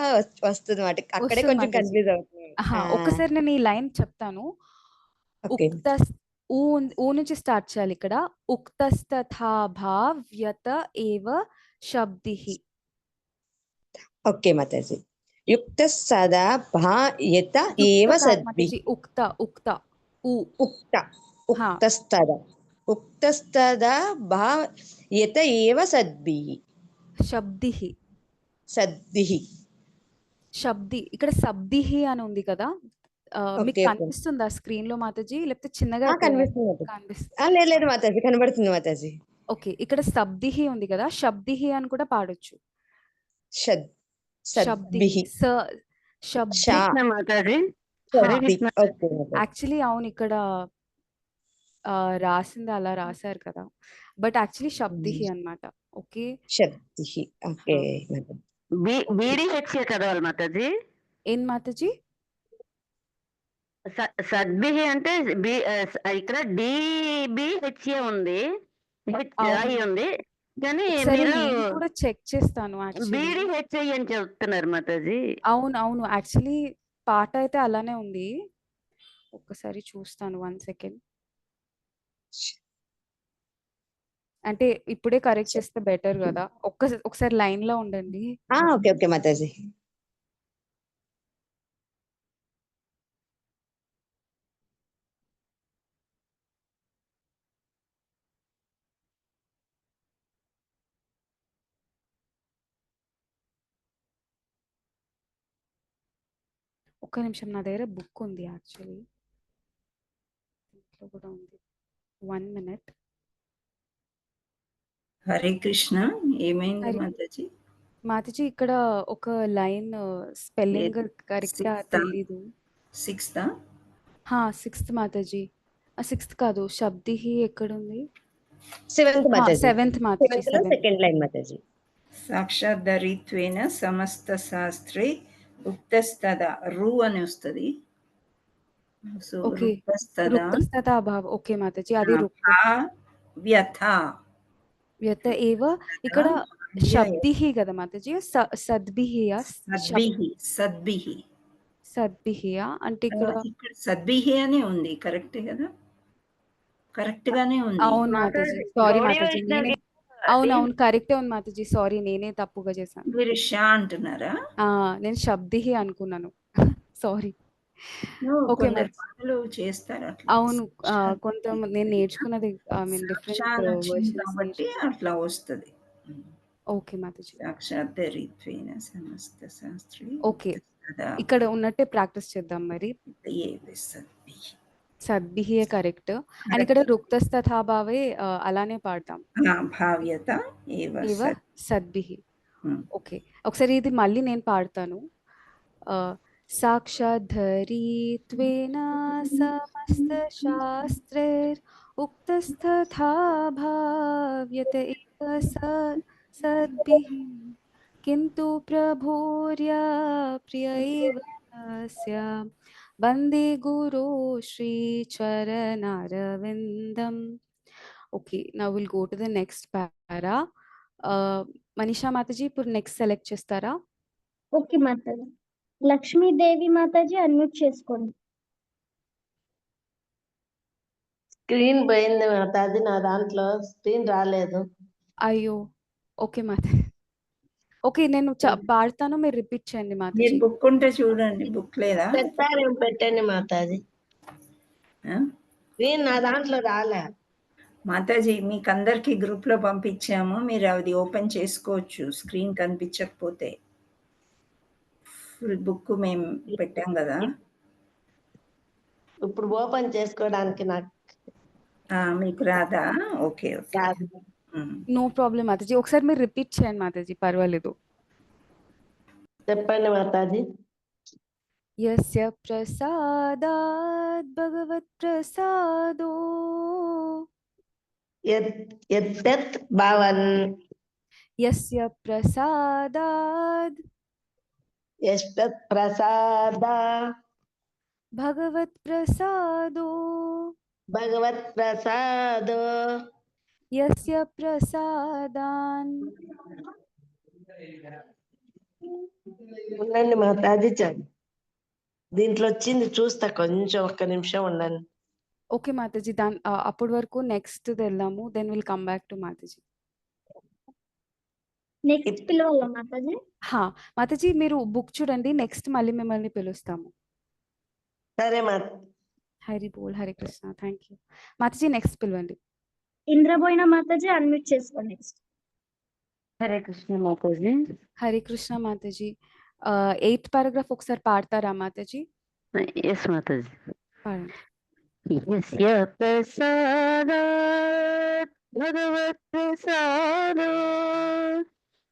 H: వస్తుంది మాట, అక్కడే కొంచెం కన్ఫ్యూజ్ అవుతుంది.
C: ఒక్కసారి నేను ఈ లైన్ చెప్తాను. ఊ నుంచి స్టార్ట్ చేయాలి ఇక్కడ. ఉక్తస్తథా భావ్యత ఏవ శబ్దిః.
H: ఓకే మాతాజీ. యుక్తస్తదా భావ్యత ఏవ సద్భిః. ఉక్తస్తదా భావ్యత ఏవ సద్భిః. సద్భిః.
C: శబ్ది. ఇక్కడ సబ్దిః అని ఉంది కదా, మీకు కనిపిస్తుందా స్క్రీన్ లో మాతాజీ, లేకపోతే చిన్నగా
H: కనిపిస్తుంది? లేదు మాతాజీ, కనబడుతుంది మాతాజీ.
C: ఓకే, ఇక్కడ సబ్దిః ఉంది కదా, శబ్దిః అని కూడా పాడొచ్చు. యాక్చువల్లీ అవును, ఇక్కడ రాసింది అలా రాశారు కదా, బట్ యాక్చువల్లీ శబ్దిః అన్నమాట. ఓకే,
H: శబ్దిః. ఓకే.
G: బీడీహెచ్ఏ చదవాలి మాతాజీ.
C: ఏం మాతాజీ?
G: సద్భిః అంటే ఇక్కడ డిబిహెచ్ఏ ఉంది, ఉంది. కానీ
C: ఒకసారి
G: మీరు
C: నేను కూడా చెక్ చేస్తాను యాక్చువల్లీ.
G: బీడీహెచ్ఐ అని చెప్తున్నారు మాతాజీ.
C: అవును యాక్చువల్లీ పాట అయితే అలానే ఉంది. ఒక్కసారి చూస్తాను, 1 సెకండ్. అంటే ఇప్పుడే కరెక్ట్ చేస్తే బెటర్ కదా. ఒకసారి లైన్ లో ఉండండి.
H: Okay okay Mataji.
C: ఒక్క నిమిషం, నా దగ్గర బుక్ ఉంది యాక్చువల్లీ, ఇంట్లో కూడా ఉంది. 1 మినిట్.
D: హరే కృష్ణ. ఏమైంది
C: హరి
D: మాతాజీ?
C: మాతాజీ ఇక్కడ ఒక లైన్ స్పెల్లింగ్ కరెక్ట్ గా
D: సిక్స్త్
C: తెలీదు.
D: Sixth
C: 6th Mataji. 6th కాదు, శబ్దిహి ఎక్కడుంది?
H: 7th Mataji.
C: 7th Mataji.
H: 7th లో
C: 7th.
H: Second line Mataji.
D: సాక్షాద్ధరిత్వేన సమస్త శాస్త్రే ఉక్తస్తదా రు అని వస్తుంది. సో
C: ఓకే,
D: రుక్తస్తదా
C: రుక్తస్తథా అభావ. ఓకే మాతాజీ, అది రుక్త
D: వ్యథ
C: వ్యత ఏవ. ఇక్కడ శబ్దిహి కదా మాతాజీ, సద్భిహియా?
D: సద్భిహి
C: సద్భిహియా అంటే ఇక్కడ
D: ఇక్కడ సద్భిహి అనే ఉంది. కరెక్టే కదా, కరెక్ట్ గానే ఉంది.
C: అవును మాతాజీ, సారీ మాతాజీ, నేనే అవును కరెక్టే ఉంది మాతాజీ, సారీ నేనే తప్పుగా చేశాను.
D: మీరు షా అంటున్నారా?
C: నేను శబ్దిహి అనుకున్నాను. సారీ. ఓకే
D: కొందరు పనులు చేస్తారు అట్లా.
C: అవును, కొంత నేను నేర్చుకున్నది డిఫరెంట్ వర్షన్స్
D: కాబట్టి అట్లా వస్తుంది.
C: ఓకే మాతాజీ.
D: సాక్షాద్ధరిత్వేన సమస్త శాస్త్రే
C: ఓకే, ఇక్కడ ఉన్నట్టే ప్రాక్టీస్ చేద్దాం మరి. సద్భిహే కరెక్ట్, అండ్ ఇక్కడ రుక్తస్తథాభావే అలానే పాడతాం.
D: భావ్యత
C: ఏవ సద్భిహి. ఓకే, ఒకసారి ఇది మళ్ళీ నేను పాడతాను. సాక్షాద్ధరిత్వేన సమస్త శాస్త్రైర్ ఉక్తస్తథా భావ్యత ఏవ సద్భిః किन्तु प्रभुर्या प्रिय एव तस्य वन्दे गुरो श्रीचरणारविन्दम्. Okay, now we'll go to the next para. Manisha Mataji ఇప్పుడు నెక్స్ట్ సెలెక్ట్ చేస్తారా?
B: ఓకే మాతాజీ. లక్ష్మీదేవి మాతాజీ అన్మ్యూట్ చేసుకోండి.
I: స్క్రీన్ పోయింది మాతాజీ, నా దాంట్లో స్క్రీన్ రాలేదు.
C: అయ్యో, ఓకే మాతాజీ. ఓకే, నేను పాడతాను, మీరు రిపీట్ చేయండి మాతాజీ.
D: బుక్ ఉంటే చూడండి. బుక్ లేదా?
I: పెట్టారేం పెట్టండి మాతాజీ. స్క్రీన్ నా దాంట్లో రాలే
D: మాతాజీ. మీకు అందరికి గ్రూప్ లో పంపించాము, మీరు అది ఓపెన్ చేసుకోవచ్చు స్క్రీన్ కనిపించకపోతే. ఫుల్ బుక్ మేము పెట్టాం కదా.
I: ఇప్పుడు ఓపెన్ చేసుకోవడానికి నాకు
D: మీకు రాదా? ఓకే ఓకే,
C: నో ప్రాబ్లం మాతాజీ. ఒకసారి మీరు రిపీట్ చేయండి మాతాజీ, పర్వాలేదు.
I: చెప్పండి మాతాజీ.
C: యస్య ప్రసాదాద్ భగవత్ ప్రసాదో
I: యత్ భవన్
C: యస్య ప్రసాదాద్
I: యత్ ప్రసాద
C: భగవత్ ప్రసాదో
I: భగవత్ ప్రసాదో
C: యస్య ప్రసాదాన్.
I: ఉండండి మాతాజీ, దీంట్లో వచ్చింది చూస్తా, కొంచెం ఒక్క నిమిషం ఉండండి.
C: ఓకే మాతాజీ, అప్పటి వరకు నెక్స్ట్ వెళ్దాము, then will come back to మాతాజీ.
B: నెక్స్ట్ పిలవాలా మాతాజీ?
C: మాతాజీ మీరు బుక్ చూడండి, నెక్స్ట్ మళ్ళీ మిమ్మల్ని పిలుస్తాము.
I: సరే
C: హరి బోల్, హరే కృష్ణ. థ్యాంక్ యూ మాతాజీ. నెక్స్ట్ పిలవండి.
B: ఇంద్రబోయిన మాతాజీ అన్మ్యూట్ చేసుకోండి. నెక్స్ట్
G: హరే కృష్ణ మాతాజీ.
C: హరే కృష్ణ మాతాజీ. 8th పారాగ్రాఫ్ ఒకసారి పాడతారా మాతాజీ?
G: ఎస్ మాతాజీ.
C: పాడండి.
G: యస్య ప్రసాదాత్ భగవత్ ప్రసాదో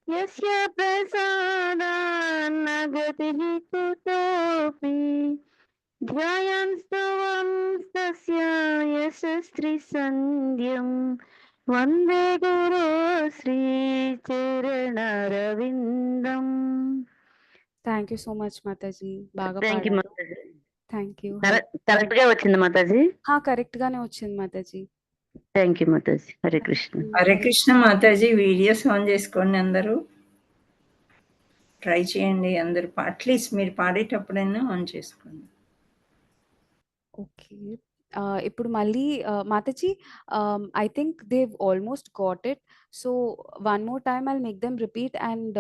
G: యస్య ప్రసాదాన్ న గతిః కుతోపి ధ్యాయాన్ స్తవం తస్య యశస్త్రిసంధ్యం వందే గురో శ్రీచరణారవిందం.
C: థ్యాంక్ యూ సో మచ్ మాతాజీ, బాగా
G: థ్యాంక్ యూ
C: పాడారు.
G: మాతాజీ.
C: Thank you.
G: కరెక్ట్ గా వచ్చింది మాతాజీ.
C: కరెక్ట్ గానే వచ్చింది మాతాజీ.
G: థ్యాంక్ యూ మాతాజీ. హరే కృష్ణ.
D: హరే కృష్ణ మాతాజీ. వీడియోస్ ఆన్ చేసుకోండి అందరూ. ట్రై చేయండి అందరూ. అట్లీస్ట్ మీరు పాడేటప్పుడైనా ఆన్ చేసుకోండి.
C: ఓకే. ఇప్పుడు మళ్ళీ Mataji, I think they've almost got it. So one more time I'll make them repeat and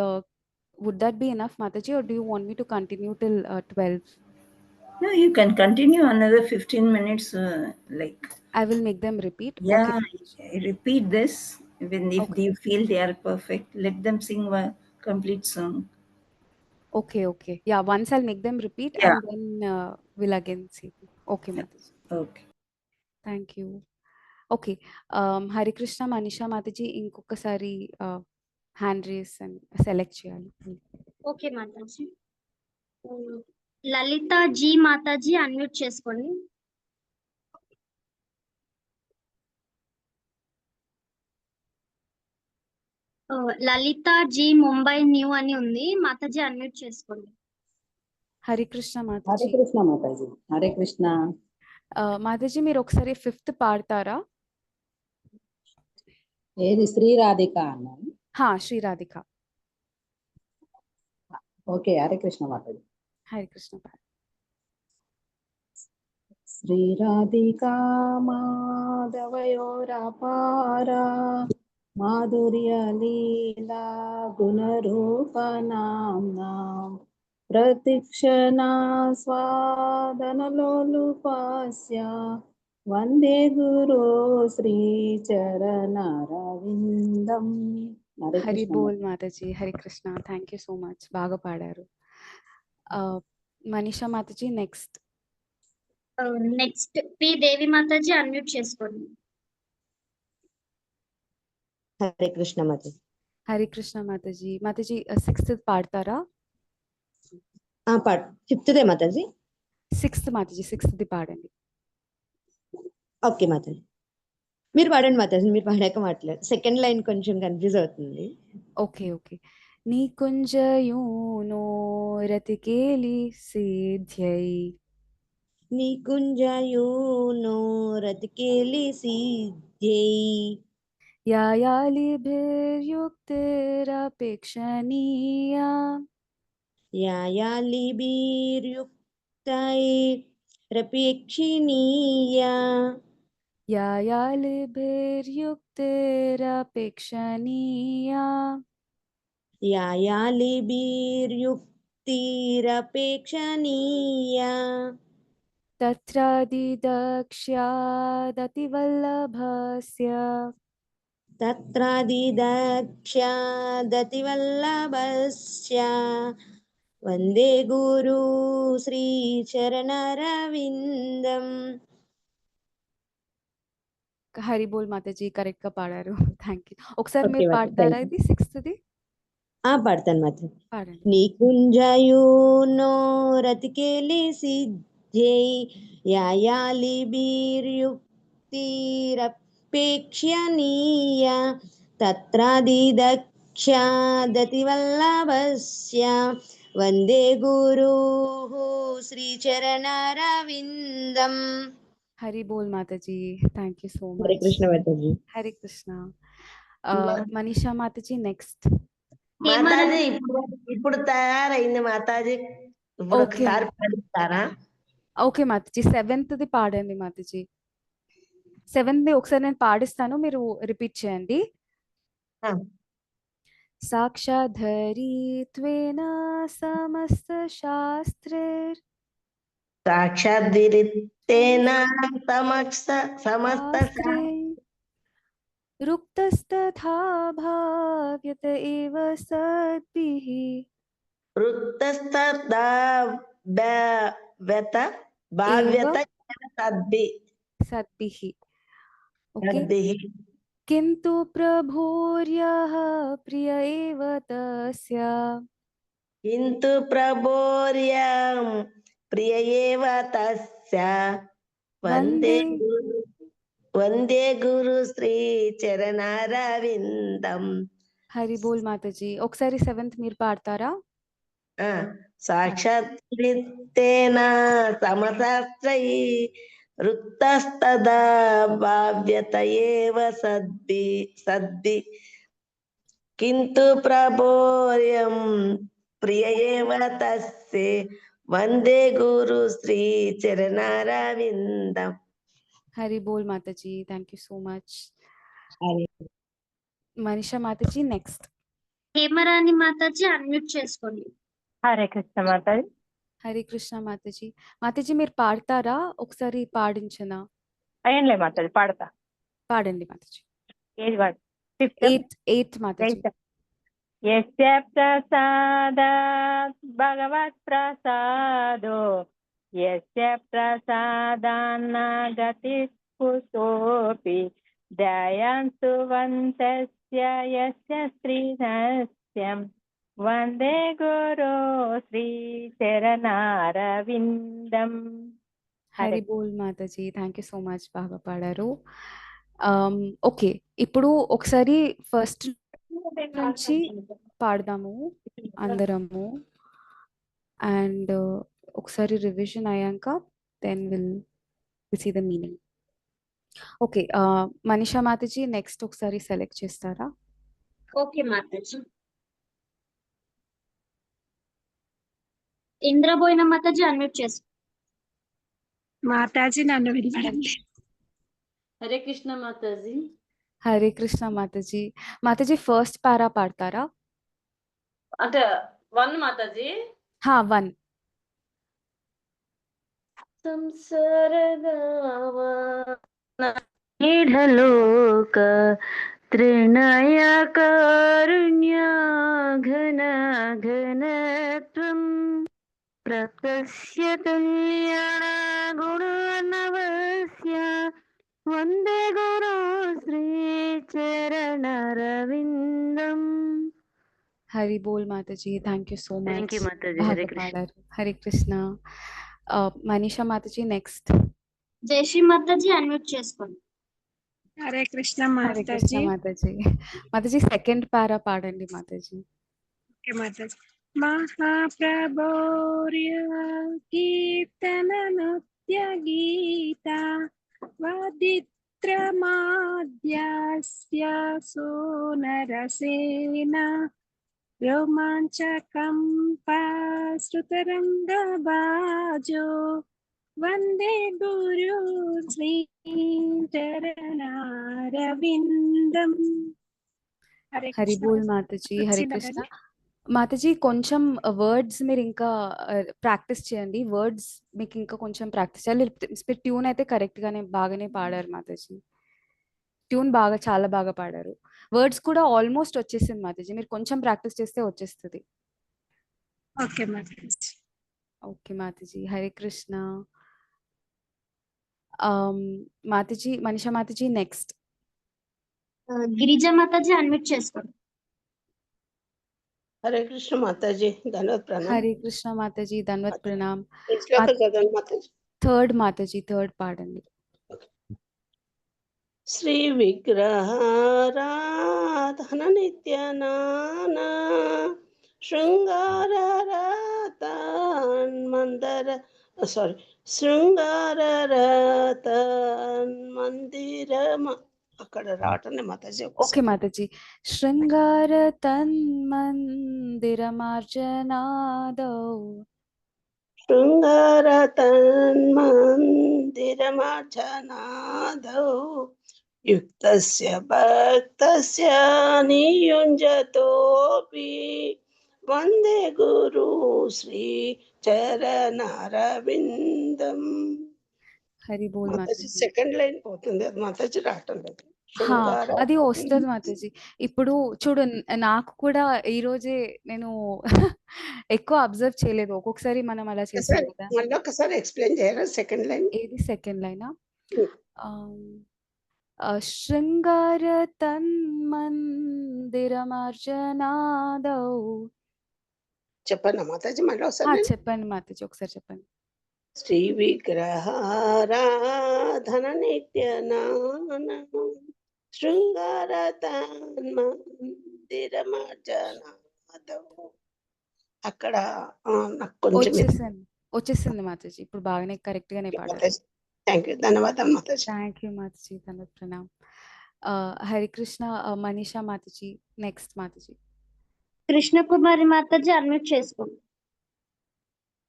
C: would that be enough, Mataji, or do you want me to continue till 12?
D: No, you can continue another 15 minutes. Like
C: I will make them repeat.
D: yeah,
C: Okay.
D: repeat this. When if
C: Okay.
D: you feel they are perfect, let them sing a complete song.
C: Okay. Yeah, once I'll make them repeat
D: Yeah.
C: and then we'll again see. Okay, Mataji.
D: Okay.
C: Thank you. Okay. Hare Krishna, Manisha Mataji, ఇంకొకసారి hand race and select చేయాలి.
B: Okay Mataji. లలిత ji Mataji unmute చేసుకోండి. Lalitha G Mumbai new అని ఉంది. Mataji unmute చేసుకోండి.
C: హరే కృష్ణ
J: హరే
C: మాతాజీ.
J: కృష్ణ మాతాజీ. హరే కృష్ణ.
C: మాతాజీ మీరు ఒకసారి 5th పాడతారా?
J: ఏది శ్రీ రాధిక అన్నాను.
C: శ్రీ రాధిక.
J: ఓకే. హరే కృష్ణ మాతాజీ.
C: హరే కృష్ణ.
J: శ్రీ రాధికా మాధవయోరపారా మాధుర్య లీలా గుణరూపనాంనాం ప్రతిక్షణా స్వాదనలోలుపాస్య వందే గురు శ్రీ చరణారవిందం.
C: హరి బోల్ మాతాజీ. Hare Krishna. Thank you so much. బాగా పాడారు. Manisha Mataji next.
B: Next P Devi మాతాజీ అన్మ్యూట్ చేసుకోండి.
H: హరే కృష్ణ మాతాజీ.
C: హరే కృష్ణ మాతాజీ. మాతాజీ 6th పాడతారా?
H: 5th Mataji.
C: 6th Mataji. 6th పాడండి.
H: ఓకే మాతాజీ. మీరు పాడండి మాతాజీ. మీరు పాడాక మాట్లాడు. సెకండ్ లైన్ కొంచెం కన్ఫ్యూజ్ అవుతుంది.
C: ఓకే. నికుంజయూనో రతికేలి సిద్ధ్యై
H: నికుంజయూనో రతికేలి సిద్ధ్యై
C: యాయాలిభిర్యుక్తిరపేక్షణీయా
H: యాయాలిభిర్యుక్తైరపేక్షణీయా
C: యాయాలిభిర్యుక్తిరపేక్షణీయా
H: యాయాలిభిర్యుక్తిరపేక్షణీయా
C: తత్రాదిదక్ష్యాదతివల్లభస్య
H: తత్రాదిదక్ష్యాదతివల్లభస్య వందే గురు శ్రీచరణరవిందం.
C: హరి బోల్ మాతాజీ. కరెక్ట్ గా పాడారు. Thank you. ఒకసారి
H: Okay,
C: మీరు
H: మాతాజీ.
C: పాడతారా
H: Thank you.
C: ఇది 6th?
H: పాడతాను మాత్రం.
C: పాడండి.
H: నికుంజయూనో రతికేలి సిద్ధ్యై యాయాలిభిర్యుక్తిరపేక్షణీయ తత్రాదిదక్ష్యాదతివల్లభస్య వందే గురు శ్రీచరణరవిందం.
C: హరి బోల్ మాతాజీ. Thank you so
H: Hare
C: much.
H: Krishna మాతాజీ.
C: హరే కృష్ణ. మనీషా మాతాజీ నెక్స్ట్.
I: మాతాజీ ఇప్పుడు తయారైంది మాతాజీ. ఇప్పుడు
C: ఓకే.
I: ఒకసారి పాడిస్తారా?
C: ఓకే మాతాజీ. 7th పాడండి మాతాజీ. 7th ఒకసారి నేను పాడిస్తాను, మీరు రిపీట్ చేయండి. సాక్షాధరిత్వేన సమస్త శాస్త్రైర్
I: సాక్షాద్విరిత్తేన సమస్త
C: రుక్తస్తథా భావ్యత ఏవ సద్భిః
I: భావ్యత
C: సద్భిః. ఓకే. కింతు ప్రభోర్యః ప్రియ ఏవ తస్య
I: కింతు ప్రభోర్యం ప్రియ ఏవ తస్య వందే గురు శ్రీ చరణారవిందం.
C: హరి బోల్ మాతాజీ. ఒకసారి 7th మీరు పాడతారా?
I: సాక్షాత్కృతేన సమశాస్త్రై వృత్తస్తదా భావ్యత ఏవ సద్ది కింతు ప్రభోర్యం ప్రియ ఏవ తస్సే వందే గురు శ్రీ చరణారవిందం.
C: హరి బోల్ మాతాజీ, thank you so much. Manisha Mataji next.
B: Hemarani మాతాజీ అన్మ్యూట్ చేసుకోండి.
K: హరే కృష్ణ మాతాజీ.
C: హరే కృష్ణ మాతాజీ. మాతాజీ మీరు పాడతారా? ఒకసారి పాడించనా?
K: అయ్యంలే మాతాజీ, పాడతా.
C: పాడండి మాతాజీ.
K: ఏది పాడు?
C: 8 మాతాజీ.
K: యస్య ప్రసాదాత్ భగవత్ ప్రసాదో యస్య ప్రసాదాన్న గతి కుతోపి దయాంసు వంతస్య యస్య శ్రీధస్యం వందే గురు శ్రీ చరణారవిందం.
C: హరి బోల్ మాతాజీ, థ్యాంక్ యూ సో మచ్, బాగా పాడారు. ఓకే, ఇప్పుడు ఒకసారి ఫస్ట్ నుంచి పాడదాము అందరము, అండ్ ఒకసారి రివిజన్ అయ్యాక then will see the meaning. Okay, Manisha Mataji next ఒకసారి సెలెక్ట్ చేస్తారా?
B: ఓకే మాతాజీ. ఇంద్రబోయిన మాతాజీ అన్మ్యూట్ చేసుకో.
E: మాతాజీ నన్ను వినపడండి.
L: హరే కృష్ణ మాతాజీ.
C: హరే కృష్ణ మాతాజీ. మాతాజీ ఫస్ట్ పారా పాడతారా?
L: అంటే 1 మాతాజీ.
C: 1.
G: ఈఢలోక త్రినయ కారుణ్య ఘన ఘనత్వం ప్రత్యస్య కళ్యాణ గుణనవస్య వందే గురు శ్రీ చరణారవిందం.
C: హరి బోల్ మాతాజీ, thank you so
G: thank
C: much,
G: you మాతాజీ. హరే
C: బాగా
G: కృష్ణ.
C: పాడారు. హరే కృష్ణ. మనీషా మాతాజీ నెక్స్ట్.
B: జయశ్రీ మాతాజీ అన్మ్యూట్ చేసుకోండి.
E: హరే కృష్ణ
C: హరే కృష్ణ
E: మాతాజీ.
C: మాతాజీ. మాతాజీ సెకండ్ పారా పాడండి మాతాజీ.
E: ఓకే మాతాజీ. మహాప్రభోర్య కీర్తన నృత్య గీత వాదిత్రమాద్యస్య సోనరసేన రోమాంచకంపశ్రుతరంగబాజో వందే గురు శ్రీ చరణారవిందం.
C: హరి బోల్ మాతాజీ. హరే కృష్ణ మాతాజీ. కొంచెం వర్డ్స్ మీరు ఇంకా ప్రాక్టీస్ చేయండి. వర్డ్స్ మీకు ఇంకా కొంచెం ప్రాక్టీస్ చేయాలి. మీరు ట్యూన్ అయితే కరెక్ట్ గానే బాగానే పాడారు మాతాజీ. ట్యూన్ బాగా, చాలా బాగా పాడారు. వర్డ్స్ కూడా ఆల్మోస్ట్ వచ్చేసింది మాతాజీ. మీరు కొంచెం ప్రాక్టీస్ చేస్తే వచ్చేస్తుంది.
E: ఓకే మాతాజీ.
C: ఓకే మాతాజీ. హరే కృష్ణ. మాతాజీ, మనీషా మాతాజీ నెక్స్ట్.
B: గిరిజా మాతాజీ అన్మ్యూట్ చేసుకోండి.
F: హరే కృష్ణ మాతాజీ, ధన్యవాద ప్రణామ్.
C: హరే కృష్ణ మాతాజీ, ధన్వత్ ప్రణామ్.
F: ఈ శ్లోకం చదవండి మాతాజీ.
C: థర్డ్ మాతాజీ, థర్డ్ పాడండి.
F: శ్రీ విగ్రహారాధన నిత్యనాన శృంగారరతన్మందర శృంగారరతన్మందిరమ అక్కడ రావటం మాతాజీ.
C: ఓకే మాతాజీ. శృంగార తన్మందిరమార్జనాదౌ
F: శృంగారతన్మందిరమార్జనాదౌ యుక్తస్య భక్తస్య నియుంజతోపి వందే గురు శ్రీ చరణారవిందం.
C: హరి బోల్
F: మాతాజీ
C: మాతాజీ.
F: సెకండ్ లైన్ పోతుంది, అది మాతాజీ రావటం లేదు.
C: అది వస్తుంది మాతాజీ. ఇప్పుడు చూడు, నాకు కూడా ఈ రోజే నేను ఎక్కువ అబ్జర్వ్ చేయలేదు. ఒక్కొక్కసారి మనం అలా చేస్తాం కదా.
F: మళ్ళీ ఒకసారి ఎక్స్ప్లెయిన్ చేయరా సెకండ్ లైన్?
C: ఏది సెకండ్ లైనా? శృంగార తన్మందిరమార్జనాదౌ.
F: చెప్పండి మాతాజీ, మళ్ళీ ఒకసారి
C: చెప్పండి మాతాజీ, ఒకసారి చెప్పండి.
F: శ్రీ విగ్రహారాధన నిత్యనాన శృంగార తన్మందిరమార్జనాదౌ. అక్కడ నాకు కొంచెం
C: వచ్చేసింది మాతాజీ. ఇప్పుడు బాగానే కరెక్ట్ గానే పాడారు.
F: థ్యాంక్ యూ, ధన్యవాదాలు మాతాజీ.
C: థ్యాంక్ యూ మాతాజీ, ధన్యవాద ప్రణామ్. హరికృష్ణ మనీషా మాతాజీ నెక్స్ట్. మాతాజీ
B: కృష్ణ కుమారి మాతాజీ అన్మ్యూట్ చేసుకోండి.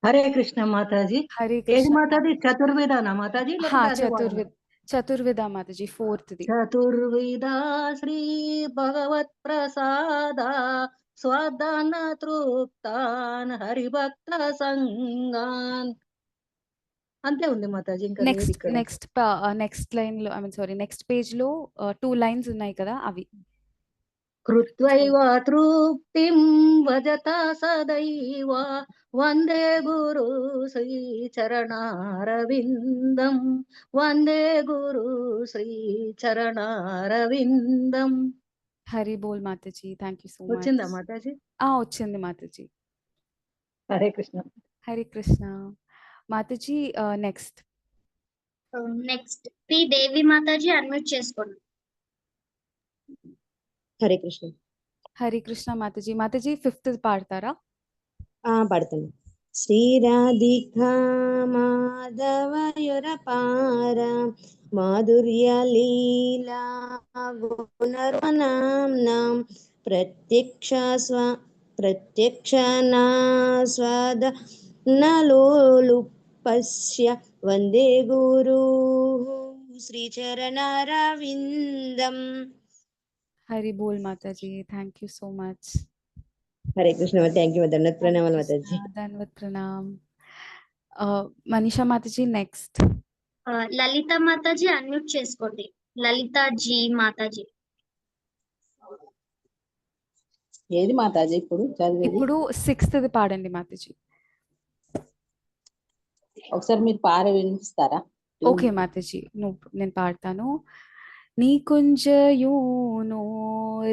M: హరే కృష్ణ మాతాజీ.
C: హరే
M: ఏది
C: కృష్ణ
M: మాతాజీ? చతుర్వేదానా మాతాజీ లేకపోతే అదే వాడనా?
C: చతుర్విద మాతాజీ, ఫోర్త్ది.
M: చతుర్వేద శ్రీ భగవత్ ప్రసాద స్వాదాన తృప్తాన్ హరిభక్త సంగాన్. అంతే ఉంది మాతాజీ, ఇంకా లేదు
C: నెక్స్ట్
M: ఇక్కడ.
C: నెక్స్ట్ లైన్ లో, I mean sorry, next page లో 2 లైన్స్ ఉన్నాయి కదా, అవి.
M: కృత్వైవ తృప్తిం భజత సదైవ వందే గురు శ్రీ చరణారవిందం, వందే గురు శ్రీ చరణారవిందం.
C: హరి బోల్ మాతాజీ, థ్యాంక్ యూ సో మచ్.
M: వచ్చిందా మాతాజీ?
C: వచ్చింది మాతాజీ.
M: హరే కృష్ణ.
C: హరే కృష్ణ మాతాజీ. నెక్స్ట్
B: పి దేవి మాతాజీ అన్మ్యూట్ చేసుకోండి.
H: హరే కృష్ణ.
C: హరే కృష్ణ మాతాజీ. మాతాజీ 5th పాడతారా?
H: పాడతాను. శ్రీరాధికా మాధవయురపార మాధుర్య లీలా గుణర్వనాంనాం ప్రత్యక్షనాస్వాద నలోలుపస్య వందే గురు శ్రీచరణారవిందం.
C: హరి బోల్ మాతాజీ, thank you so much.
H: Hare Krishna. Thank you, ధన్యవాద ప్రణామాలు మాతాజీ.
C: ధన్యవాద ప్రణామ్. మనీషా మాతాజీ నెక్స్ట్.
B: లలిత మాతాజీ అన్మ్యూట్ చేసుకోండి. లలిత జీ మాతాజీ.
J: ఏది మాతాజీ ఇప్పుడు చదివేది?
C: ఇప్పుడు 6th పాడండి మాతాజీ.
J: ఒకసారి మీరు పార వినిపిస్తారా?
C: ఓకే మాతాజీ, నేను పాడతాను. నికుంజయూనో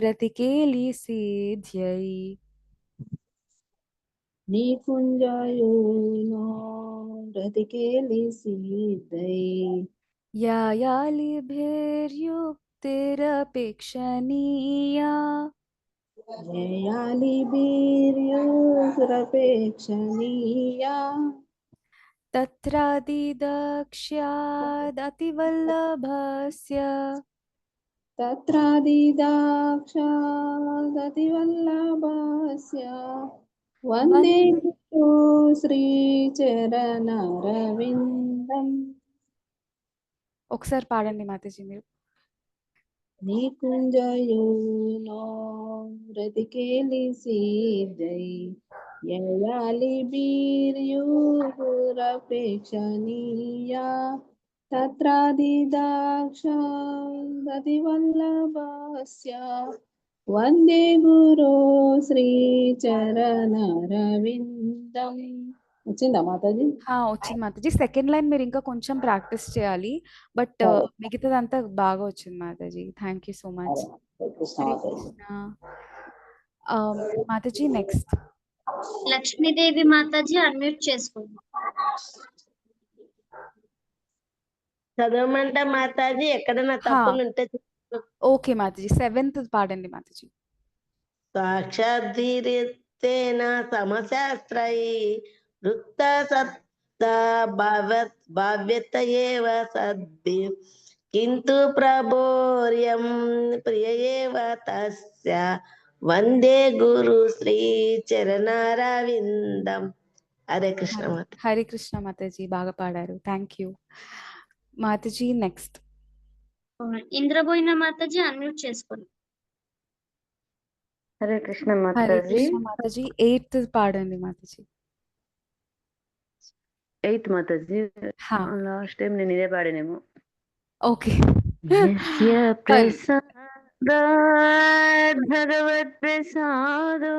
C: రతికేలి సిద్ధ్యై
J: నికుంజయూనో రతికేలి సిద్ధై
C: యాయాలిభిర్యుక్తిరపేక్షణీయా
J: యాయాలిభిర్యురపేక్షణీయా
C: తత్రాదిదక్ష్యాదతివల్లభస్య
J: తత్రాదిదాక్షాదతివల్లభస్య వందే గురు శ్రీచరణారవిందం.
C: ఒకసారి పాడండి మాతాజీ మీరు.
J: నికుంజయూనో రతికేలి సిద్ధై యాయాలిభిర్యురపేక్షణీయా తత్రాదిదాక్షాదతివల్లభస్య వందే గురు శ్రీచరణారవిందం. వచ్చిందా మాతాజీ?
C: వచ్చింది మాతాజీ. 2nd లైన్ మీరు ఇంకా కొంచెం ప్రాక్టీస్ చేయాలి, బట్ మిగతాదంతా బాగా వచ్చింది మాతాజీ. Thank you so much. Mataji next.
B: Lakshmidevi మాతాజీ అన్మ్యూట్ చేసుకోండి.
I: చదవమంట మాతాజీ, ఎక్కడన్నా తప్పులుంటే.
C: ఓకే మాతాజీ, 7th పాడండి మాతాజీ.
I: సాక్షాద్ధీరితేన సమశాస్త్రై వృత్త సత్త భావ్యత ఏవ సద్భి కింతు ప్రభోర్యం ప్రియ ఏవ తస్య వందే గురు శ్రీ చరణారవిందం. హరే కృష్ణ మాత.
C: హరే కృష్ణ మాతాజీ, బాగా పాడారు, థ్యాంక్ యూ. మాతాజీ నెక్స్ట్.
B: ఇంద్రబోయిన మాతాజీ అన్మ్యూట్ చేసుకోండి.
G: హరే కృష్ణ
C: హరే
G: మాతాజీ.
C: కృష్ణ మాతాజీ 8th పాడండి Mataji.
G: 8th Mataji. Last time నేను ఇదే పాడానేమో.
C: ఓకే.
G: భగవత్ ప్రసాదో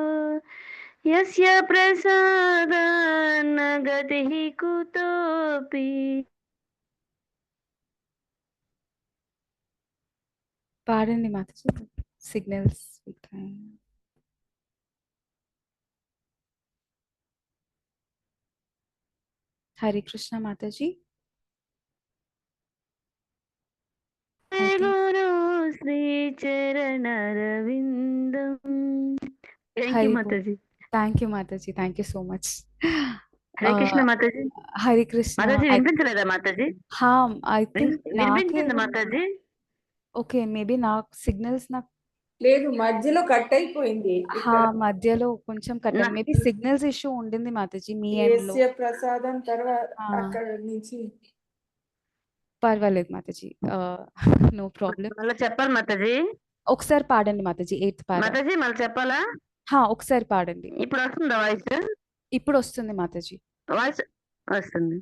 G: యస్య ప్రసాదాన్న గతిః కుతోపి.
C: పాడండి మాతాజీ, సిగ్నల్స్. హరే కృష్ణ మాతాజీ.
G: గురు శ్రీ చరణారవిందం. థ్యాంక్ యూ మాతాజీ.
C: థ్యాంక్ యూ మాతాజీ, thank you so much.
G: Hare Krishna మాతాజీ.
C: హరే కృష్ణ.
G: మాతాజీ వినిపించలేదా మాతాజీ?
C: ఐ థింక్ నాకే
G: వినిపించింది మాతాజీ.
C: ఓకే, మేబీ నాకు సిగ్నల్స్ నాకు
N: లేదు, మధ్యలో కట్ అయిపోయింది.
C: మధ్యలో కొంచెం కట్ అయింది. మేబీ సిగ్నల్స్ ఇష్యూ ఉండింది మాతాజీ మీ ఎండ్ లో.
N: ఏస్య ప్రసాదం తర్వాత అక్కడ నుంచి
C: పర్వాలేదు మాతాజీ, నో ప్రాబ్లం.
G: మళ్ళీ చెప్పాలి మాతాజీ.
C: ఒకసారి పాడండి మాతాజీ 8th పారా.
G: మాతాజీ మళ్ళీ చెప్పాలా?
C: ఒకసారి పాడండి.
G: ఇప్పుడు వస్తుందా వాయిస్?
C: ఇప్పుడు వస్తుంది మాతాజీ,
G: వాయిస్ వస్తుంది.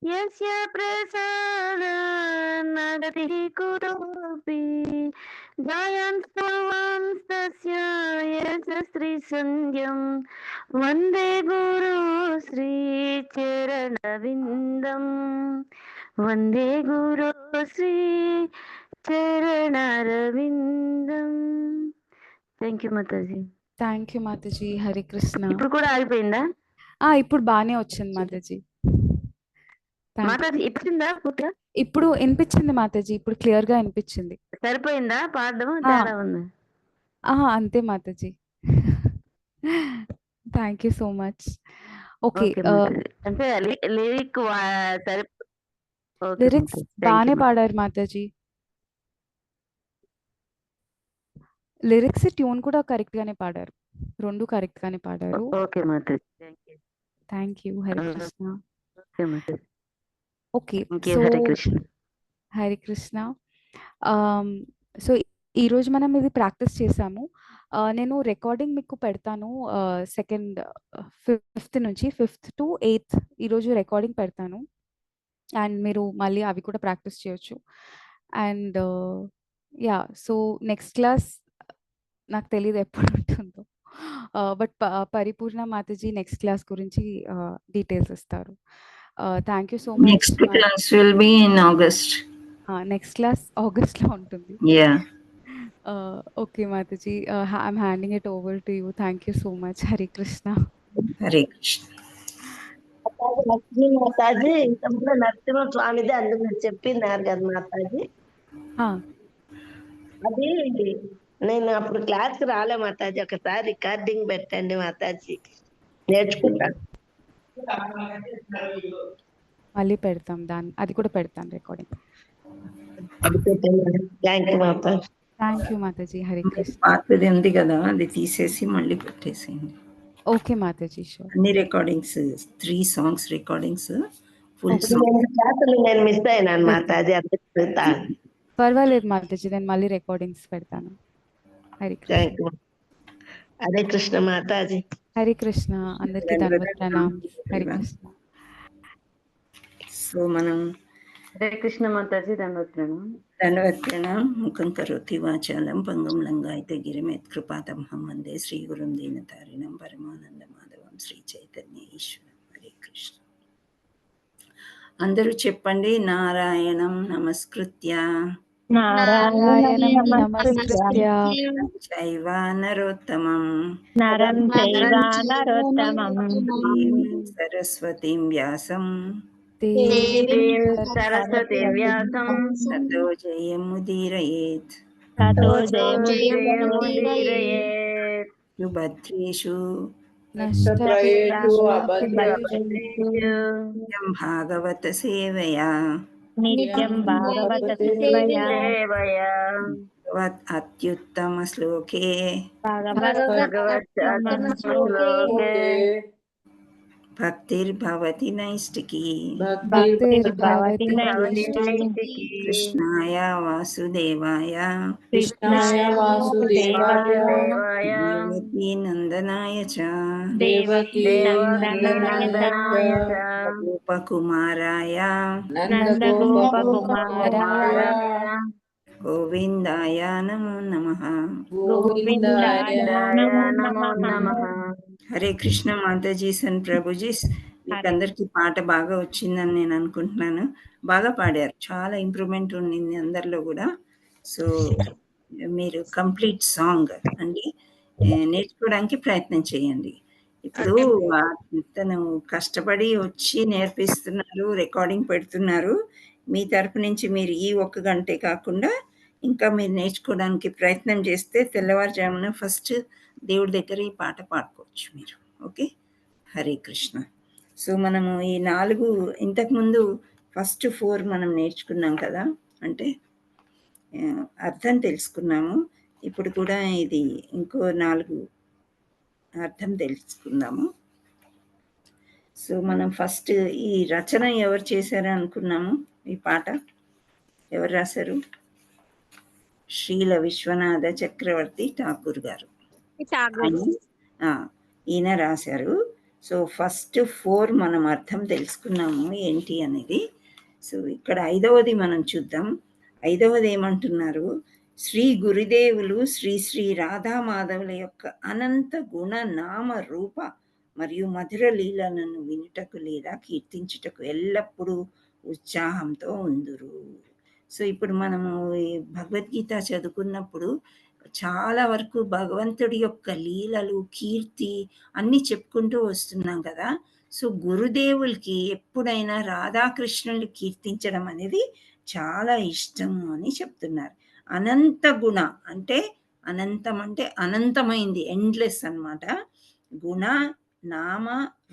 G: యస్య ప్రసాదాన్నగతిః కుతోపి జాయంస్తస్య యస్య శ్రీసంధ్యం వందే గురు శ్రీచరణవిందం వందే గురు శ్రీ చరణారవిందం. థ్యాంక్ యూ మాతాజీ.
C: థ్యాంక్ యూ మాతాజీ. హరే కృష్ణ.
G: ఇప్పుడు కూడా ఆగిపోయిందా?
C: ఇప్పుడు బానే వచ్చింది మాతాజీ.
G: మాతాజీ ఇచ్చిందా పూర్తిగా?
C: ఇప్పుడు వినిపించింది మాతాజీ, ఇప్పుడు క్లియర్ గా వినిపించింది.
G: సరిపోయిందా? పాడడం తేడా ఉందా?
C: అంతే Mataji. Thank you so much. Okay,
G: అంటే
C: లిరిక్స్ బాగానే పాడారు మాతాజీ. లిరిక్స్ ట్యూన్ కూడా కరెక్ట్ గానే పాడారు, రెండు కరెక్ట్ గానే పాడారు.
G: ఓకే మాతాజీ,
C: thank you. Hare Krishna. Okay,
G: Hare Krishna.
C: Hare Krishna. So ఈరోజు మనం ఇది ప్రాక్టీస్ చేసాము. నేను రికార్డింగ్ మీకు పెడతాను. 5th నుంచి 5th to 8th ఈరోజు రికార్డింగ్ పెడతాను. అండ్ మీరు మళ్ళీ అవి కూడా ప్రాక్టీస్ చేయొచ్చు. అండ్ సో నెక్స్ట్ క్లాస్ నాకు తెలియదు ఎప్పుడు ఉంటుందో, బట్ పరిపూర్ణ మాతాజీ నెక్స్ట్ క్లాస్ గురించి డీటెయిల్స్ ఇస్తారు. Thank you so much.
D: Next class will be in August.
C: Next class August లో ఉంటుంది. Okay Mataji, I'm handing it over to you. Thank you so much. Hare Krishna.
D: Hare Krishna.
I: Lakshmi Mataji ఇంతకుముందు నరసింహ స్వామిది అందుకు మీరు చెప్పినారు కదా మాతాజీ, అది నేను అప్పుడు క్లాస్ కి రాలే మాతాజీ. ఒకసారి రికార్డింగ్ పెట్టండి మాతాజీ, నేర్చుకుంటాను.
C: మళ్ళీ పెడతాం దాన్ని, అది కూడా పెడతాను రికార్డింగ్.
I: థ్యాంక్ యూ మాతాజీ.
C: థ్యాంక్ యూ మాతాజీ. హరే కృష్ణ.
D: పాతది ఉంది కదా, అది తీసేసి మళ్ళీ పెట్టేసేయండి.
C: Okay Mataji, sure.
D: అన్ని రికార్డింగ్స్ 3 songs రికార్డింగ్స్ ఫుల్
I: నేను మిస్ అయినాను మాతాజీ,
C: పర్వాలేదు మాతాజీ, నేను మళ్ళీ రికార్డింగ్స్ పెడతాను. హరే కృష్ణ.
I: హరే కృష్ణ మాతాజీ.
C: హరే కృష్ణ. అందరికీ ధన్యవాదాలు, ప్రణామ్. హరే కృష్ణ.
D: సో మనం
G: హరే కృష్ణ మాతాజీ.
D: ధన్యవాదాలు. ముఖం కరోతి వాచాలం పంగం లంగాయతే గిరిం యత్కృపాతమహం వందే శ్రీ గురుం దీనతారిణం పరమానంద మాధవం శ్రీ చైతన్య ఈశ్వరం. హరే కృష్ణ. అందరూ చెప్పండి. నారాయణం నమస్కృత్య చైవ నరోత్తమం సరస్వతీం వ్యాసం తతో జయముదీరయేత్. సుభద్రేషు నిత్యం భాగవత సేవయా భగవత్ అత్యుత్తమ శ్లోకే భక్తిర్భవతి నైష్టికీ. కృష్ణాయ వాసుదేవాయ దేవకీ నందనాయ చ గోపకుమారాయ గోవిందాయ నమో నమః. హరే కృష్ణ మాతాజీస్ అండ్ ప్రభుజీస్, మీకందరికి పాట బాగా వచ్చిందని నేను అనుకుంటున్నాను. బాగా పాడారు, చాలా ఇంప్రూవ్మెంట్ ఉండింది అందరిలో కూడా. సో మీరు కంప్లీట్ సాంగ్ అండి నేర్చుకోవడానికి ప్రయత్నం చేయండి. ఇప్పుడు తను కష్టపడి వచ్చి నేర్పిస్తున్నారు, రికార్డింగ్ పెడుతున్నారు. మీ తరపు నుంచి మీరు ఈ 1 గంటే కాకుండా ఇంకా మీరు నేర్చుకోవడానికి ప్రయత్నం చేస్తే తెల్లవారుజామున ఫస్ట్ దేవుడి దగ్గర ఈ పాట పాడుకోవచ్చు మీరు. ఓకే, హరే కృష్ణ. సో మనము ఈ 4 ఇంతకుముందు ఫస్ట్ 4 మనం నేర్చుకున్నాం కదా, అంటే అర్థం తెలుసుకున్నాము. ఇప్పుడు కూడా ఇది ఇంకో 4 అర్థం తెలుసుకుందాము. సో మనం ఫస్ట్ ఈ రచన ఎవరు చేశారు అనుకున్నాము, ఈ పాట ఎవరు రాశారు? శ్రీల విశ్వనాథ చక్రవర్తి ఠాకూర్ గారు ఈయన రాశారు. సో ఫస్ట్ 4 మనం అర్థం తెలుసుకున్నాము ఏంటి అనేది. సో ఇక్కడ 5వది మనం చూద్దాం. 5వది ఏమంటున్నారు? శ్రీ గురుదేవులు శ్రీ శ్రీ రాధామాధవుల యొక్క అనంత గుణ నామ రూప మరియు మధుర లీలలను వినుటకు లేదా కీర్తించుటకు ఎల్లప్పుడూ ఉత్సాహంతో ఉందురు. సో ఇప్పుడు మనము ఈ భగవద్గీత చదువుకున్నప్పుడు చాలా వరకు భగవంతుడి యొక్క లీలలు, కీర్తి అన్నీ చెప్పుకుంటూ వస్తున్నాం కదా. సో గురుదేవులకి ఎప్పుడైనా రాధాకృష్ణుల్ని కీర్తించడం అనేది చాలా ఇష్టము అని చెప్తున్నారు. అనంత గుణ అంటే అనంతం అంటే అనంతమైంది, ఎండ్లెస్ అన్నమాట. గుణ నామ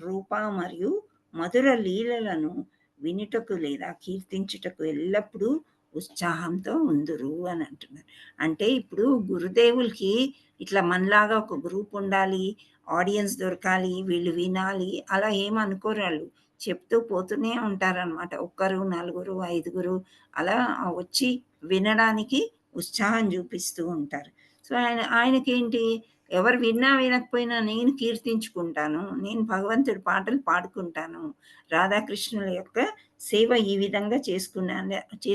D: రూప మరియు మధుర లీలలను వినుటకు లేదా కీర్తించుటకు ఎల్లప్పుడూ ఉత్సాహంతో ఉందురు అని అంటున్నారు. అంటే ఇప్పుడు గురుదేవులకి ఇట్లా మనలాగా ఒక గ్రూప్ ఉండాలి, ఆడియన్స్ దొరకాలి, వీళ్ళు వినాలి అలా ఏమనుకోరు. వాళ్ళు చెప్తూ పోతూనే ఉంటారనమాట. 1, 4, 5 అలా వచ్చి వినడానికి ఉత్సాహం చూపిస్తూ ఉంటారు. సో ఆయనకేంటి, ఎవరు విన్నా వినకపోయినా నేను కీర్తించుకుంటాను, నేను భగవంతుడి పాటలు పాడుకుంటాను, రాధాకృష్ణుల యొక్క సేవ ఈ విధంగా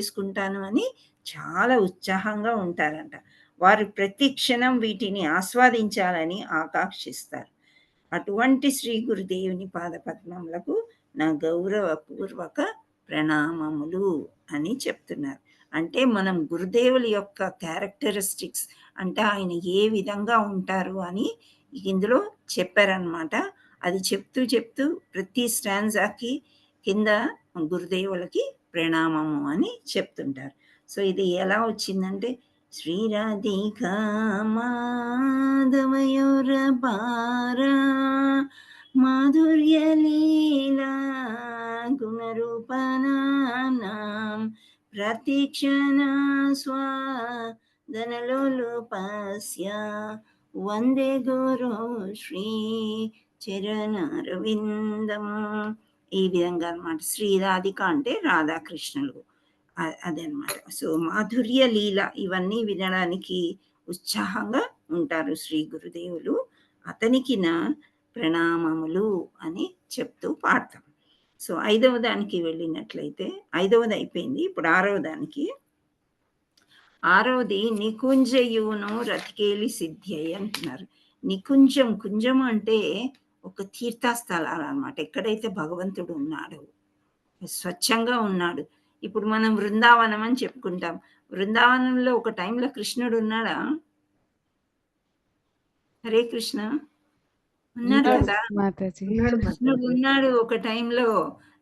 D: చేసుకుంటాను అని చాలా ఉత్సాహంగా ఉంటారంట. వారు ప్రతి క్షణం వీటిని ఆస్వాదించాలని ఆకాంక్షిస్తారు. అటువంటి శ్రీ గురుదేవుని పాదపద్మములకు నా గౌరవపూర్వక ప్రణామములు అని చెప్తున్నారు. అంటే మనం గురుదేవుల యొక్క క్యారెక్టరిస్టిక్స్ అంటే ఆయన ఏ విధంగా ఉంటారు అని ఇందులో చెప్పారనమాట. అది చెప్తూ ప్రతి స్టాంజాకి కింద గురుదేవులకి ప్రణామము అని చెప్తుంటారు. సో ఇది ఎలా వచ్చిందంటే శ్రీరాధికా మాధవయోర బారా మాధుర్య లీలా గుణరూపనానాం ప్రతిక్షణ స్వాదనలోలుపస్య వందే గురు శ్రీ చరణారవిందం. ఈ విధంగా అనమాట. శ్రీరాధిక అంటే రాధాకృష్ణులు అదనమాట. సో మాధుర్య లీల ఇవన్నీ వినడానికి ఉత్సాహంగా ఉంటారు శ్రీ గురుదేవులు. అతనికి నా ప్రణామములు అని చెప్తూ పాడతాం. సో 5వ దానికి వెళ్ళినట్లయితే 5వది అయిపోయింది. ఇప్పుడు 6వ దానికి. 6వది నికుంజయును రతికేలి సిద్ధ్యై అంటున్నారు. నికుంజం, కుంజం అంటే ఒక తీర్థస్థలాలు అనమాట. ఎక్కడైతే భగవంతుడు ఉన్నాడు, స్వచ్ఛంగా ఉన్నాడు. ఇప్పుడు మనం బృందావనం అని చెప్పుకుంటాం. బృందావనంలో ఒక టైంలో కృష్ణుడు ఉన్నాడా? హరే కృష్ణ ఉన్నాడు కదా. కృష్ణుడు ఉన్నాడు ఒక టైంలో,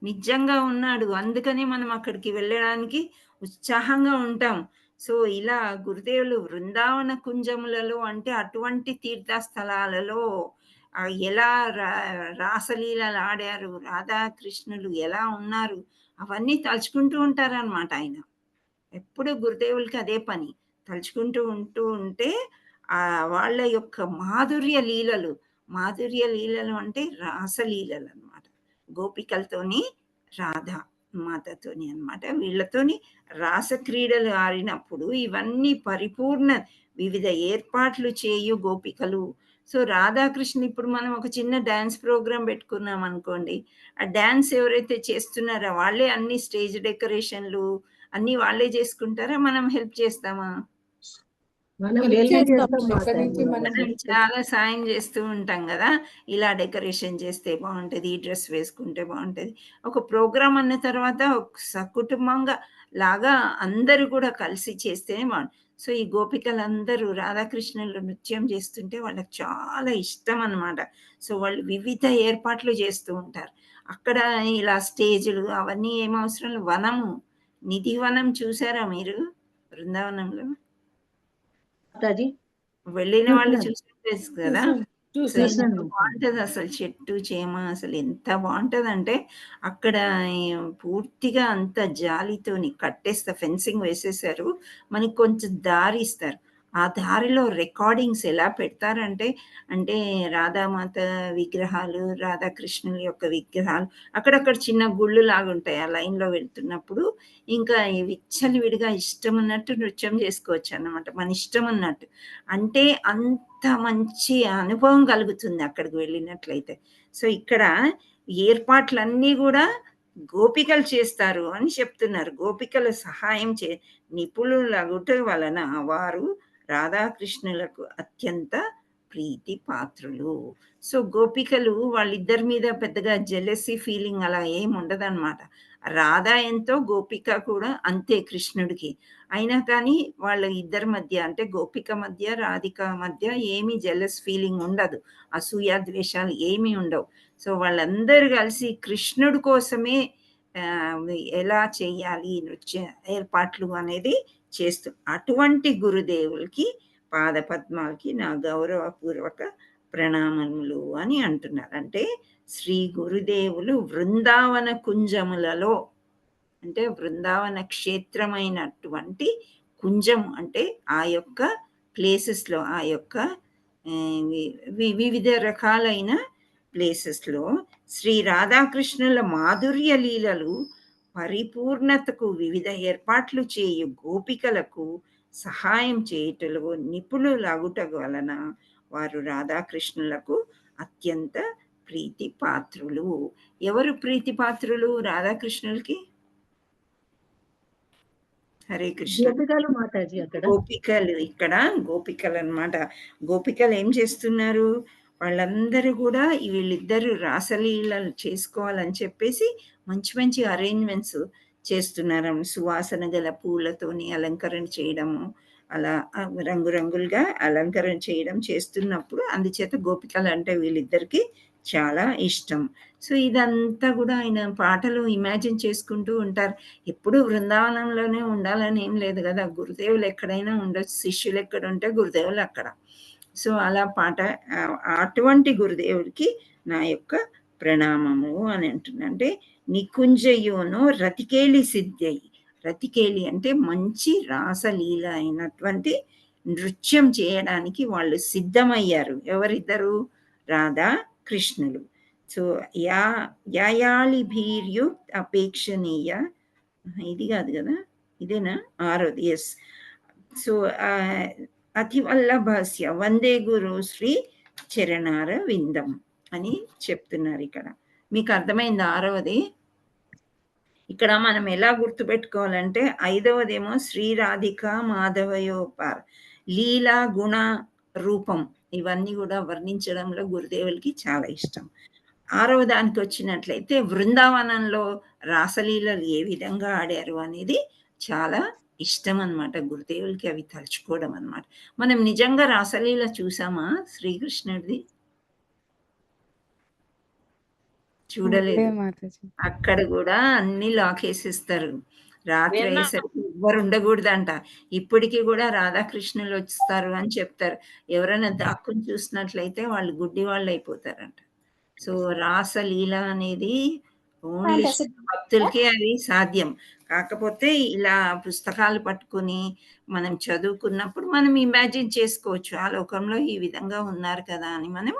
D: నిజంగా ఉన్నాడు. అందుకని మనం అక్కడికి వెళ్ళడానికి ఉత్సాహంగా ఉంటాం. సో ఇలా గురుదేవులు బృందావన కుంజములలో అంటే అటువంటి తీర్థస్థలాలలో ఎలా రాసలీలలు ఆడారు, రాధాకృష్ణులు ఎలా ఉన్నారు అవన్నీ తలుచుకుంటూ ఉంటారనమాట. ఆయన ఎప్పుడు గురుదేవులకి అదే పని, తలుచుకుంటూ ఉంటే వాళ్ళ యొక్క మాధుర్య లీలలు అంటే రాసలీలలు అనమాట. గోపికలతోని రాధా మాతతోని అనమాట. వీళ్ళతోని రాసక్రీడలు ఆడినప్పుడు ఇవన్నీ పరిపూర్ణ వివిధ ఏర్పాట్లు చేయు గోపికలు. సో రాధాకృష్ణ ఇప్పుడు మనం ఒక చిన్న డాన్స్ ప్రోగ్రాం పెట్టుకున్నాం అనుకోండి, ఆ డాన్స్ ఎవరైతే చేస్తున్నారో వాళ్ళే అన్ని స్టేజ్ డెకరేషన్లు అన్ని వాళ్ళే చేసుకుంటారా, మనం హెల్ప్ చేస్తామా?
M: మనం
D: చాలా సాయం చేస్తూ ఉంటాం కదా. ఇలా డెకరేషన్ చేస్తే బాగుంటది, ఈ డ్రెస్ వేసుకుంటే బాగుంటది. ఒక ప్రోగ్రాం అన్న తర్వాత సకుటుంబంగా లాగా అందరూ కూడా కలిసి చేస్తేనే బాగుంటుంది. సో ఈ గోపికలందరూ రాధాకృష్ణులు నృత్యం చేస్తుంటే వాళ్ళకి చాలా ఇష్టం అన్నమాట. సో వాళ్ళు వివిధ ఏర్పాట్లు చేస్తూ ఉంటారు. అక్కడ ఇలా స్టేజ్లు అవన్నీ ఏమవసరం. వనము, నిధి వనం చూసారా మీరు? బృందావనంలో
M: మాతాజీ
D: వెళ్ళిన వాళ్ళు
M: చూసాను
D: చూసి కదా. సో ఎంత
M: చూసాను
D: బాగుంటది అసలు, చెట్టు చేమ అసలు ఎంత బాగుంటదంటే అక్కడ పూర్తిగా అంత జాలితోని కట్టేస్తా, ఫెన్సింగ్ వేసేసారు, మనకి కొంచెం దారి ఇస్తారు. ఆ దారిలో రికార్డింగ్స్ ఎలా పెడతారంటే, అంటే రాధామాత విగ్రహాలు, రాధాకృష్ణుల యొక్క విగ్రహాలు, అక్కడక్కడ చిన్న గుళ్ళు లాగుంటాయి ఆ లైన్లో వెళ్తున్నప్పుడు. ఇంకా విచ్చలవిడిగా ఇష్టం ఉన్నట్టు నృత్యం చేసుకోవచ్చు అన్నమాట, మన ఇష్టం ఉన్నట్టు. అంటే అంత మంచి అనుభవం కలుగుతుంది అక్కడికి వెళ్ళినట్లయితే. సో ఇక్కడ ఏర్పాట్లన్నీ కూడా గోపికలు చేస్తారు అని చెప్తున్నారు. గోపికల సహాయం నిపుణులగుట వలన వారు రాధాకృష్ణులకు అత్యంత ప్రీతి పాత్రులు. సో గోపికలు వాళ్ళిద్దరి మీద పెద్దగా జెలసీ ఫీలింగ్ అలా ఏం ఉండదన్నమాట. రాధా ఎంతో, గోపిక కూడా అంతే కృష్ణుడికి. అయినా కానీ వాళ్ళ ఇద్దరి మధ్య, అంటే గోపిక మధ్య, రాధిక మధ్య ఏమీ జెలస్ ఫీలింగ్ ఉండదు, అసూయ ద్వేషాలు ఏమీ ఉండవు. సో వాళ్ళందరూ కలిసి కృష్ణుడి కోసమే ఎలా చేయాలి నృత్య ఏర్పాట్లు అనేది చేస్తూ, అటువంటి గురుదేవులకి పాదపద్మాలకి నా గౌరవపూర్వక ప్రణామములు అని అంటున్నారు. అంటే శ్రీ గురుదేవులు బృందావన కుంజములలో, అంటే బృందావన క్షేత్రమైనటువంటి కుంజం అంటే ఆ యొక్క ప్లేసెస్లో, ఆ యొక్క వివిధ రకాలైన ప్లేసెస్లో శ్రీ రాధాకృష్ణుల మాధుర్య లీలలు పరిపూర్ణతకు వివిధ ఏర్పాట్లు చేయు గోపికలకు సహాయం చేయుటలో నిపుణులగుట వలన వారు రాధాకృష్ణులకు అత్యంత ప్రీతి పాత్రులు. ఎవరు ప్రీతి పాత్రులు రాధాకృష్ణులకి? హరే కృష్ణ.
M: గోపికలు మాతాజీ అక్కడ
D: గోపికలు, ఇక్కడ గోపికలు అన్నమాట. గోపికలు ఏం చేస్తున్నారు? వాళ్ళందరూ కూడా వీళ్ళిద్దరు రాసలీలలు చేసుకోవాలని చెప్పేసి మంచి మంచి అరేంజ్మెంట్స్ చేస్తున్నారు. సువాసన గల పూలతోని అలంకరణ చేయడము, అలా రంగురంగులుగా అలంకరణ చేయడం చేస్తున్నప్పుడు అందుచేత గోపికలు అంటే వీళ్ళిద్దరికి చాలా ఇష్టం. సో ఇదంతా కూడా ఆయన పాటలు ఇమాజిన్ చేసుకుంటూ ఉంటారు. ఎప్పుడు బృందావనంలోనే ఉండాలని ఏం లేదు కదా, గురుదేవులు ఎక్కడైనా ఉండొచ్చు, శిష్యులు ఎక్కడ ఉంటే గురుదేవులు అక్కడ. సో అలా పాట, అటువంటి గురుదేవుడికి నా యొక్క ప్రణామము అని అంటున్నా. అంటే నికుంజయును రతికేలి సిద్ధయి, రతికేలి అంటే మంచి రాసలీల అయినటువంటి నృత్యం చేయడానికి వాళ్ళు సిద్ధమయ్యారు. ఎవరిద్దరు? రాధా కృష్ణులు. సో యాయాళిభీర్యుక్త్ అపేక్షణీయ, ఇది కాదు కదా, ఇదేనా 6ది? ఎస్. సో అతివల్లభస్య వందే గురు శ్రీ చరణార విందం అని చెప్తున్నారు ఇక్కడ. మీకు అర్థమైంది 6వది? ఇక్కడ మనం ఎలా గుర్తుపెట్టుకోవాలంటే 5వదేమో శ్రీ రాధిక మాధవయోపార్, లీలా గుణ రూపం, ఇవన్నీ కూడా వర్ణించడంలో గురుదేవులకి చాలా ఇష్టం. 6వ దానికి వచ్చినట్లయితే బృందావనంలో రాసలీలలు ఏ విధంగా ఆడారు అనేది చాలా ఇష్టం అన్నమాట గురుదేవులకి, అవి తలుచుకోవడం అన్నమాట. మనం నిజంగా రాసలీల చూసామా శ్రీకృష్ణుడిది? చూడలేదు. అక్కడ కూడా అన్ని లాకేసిస్తారు. రాత్రి అయ్యేసరికి ఎవ్వరు ఉండకూడదంట. ఇప్పటికీ కూడా రాధాకృష్ణులు వస్తారు అని చెప్తారు. ఎవరైనా దాక్కుని చూసినట్లయితే వాళ్ళు గుడ్డి వాళ్ళు అయిపోతారంట. సో రాసలీల అనేది ఓన్లీ భక్తులకే అది సాధ్యం. కాకపోతే ఇలా పుస్తకాలు పట్టుకుని మనం చదువుకున్నప్పుడు మనం ఇమాజిన్ చేసుకోవచ్చు, ఆ లోకంలో ఈ విధంగా ఉన్నారు కదా అని మనం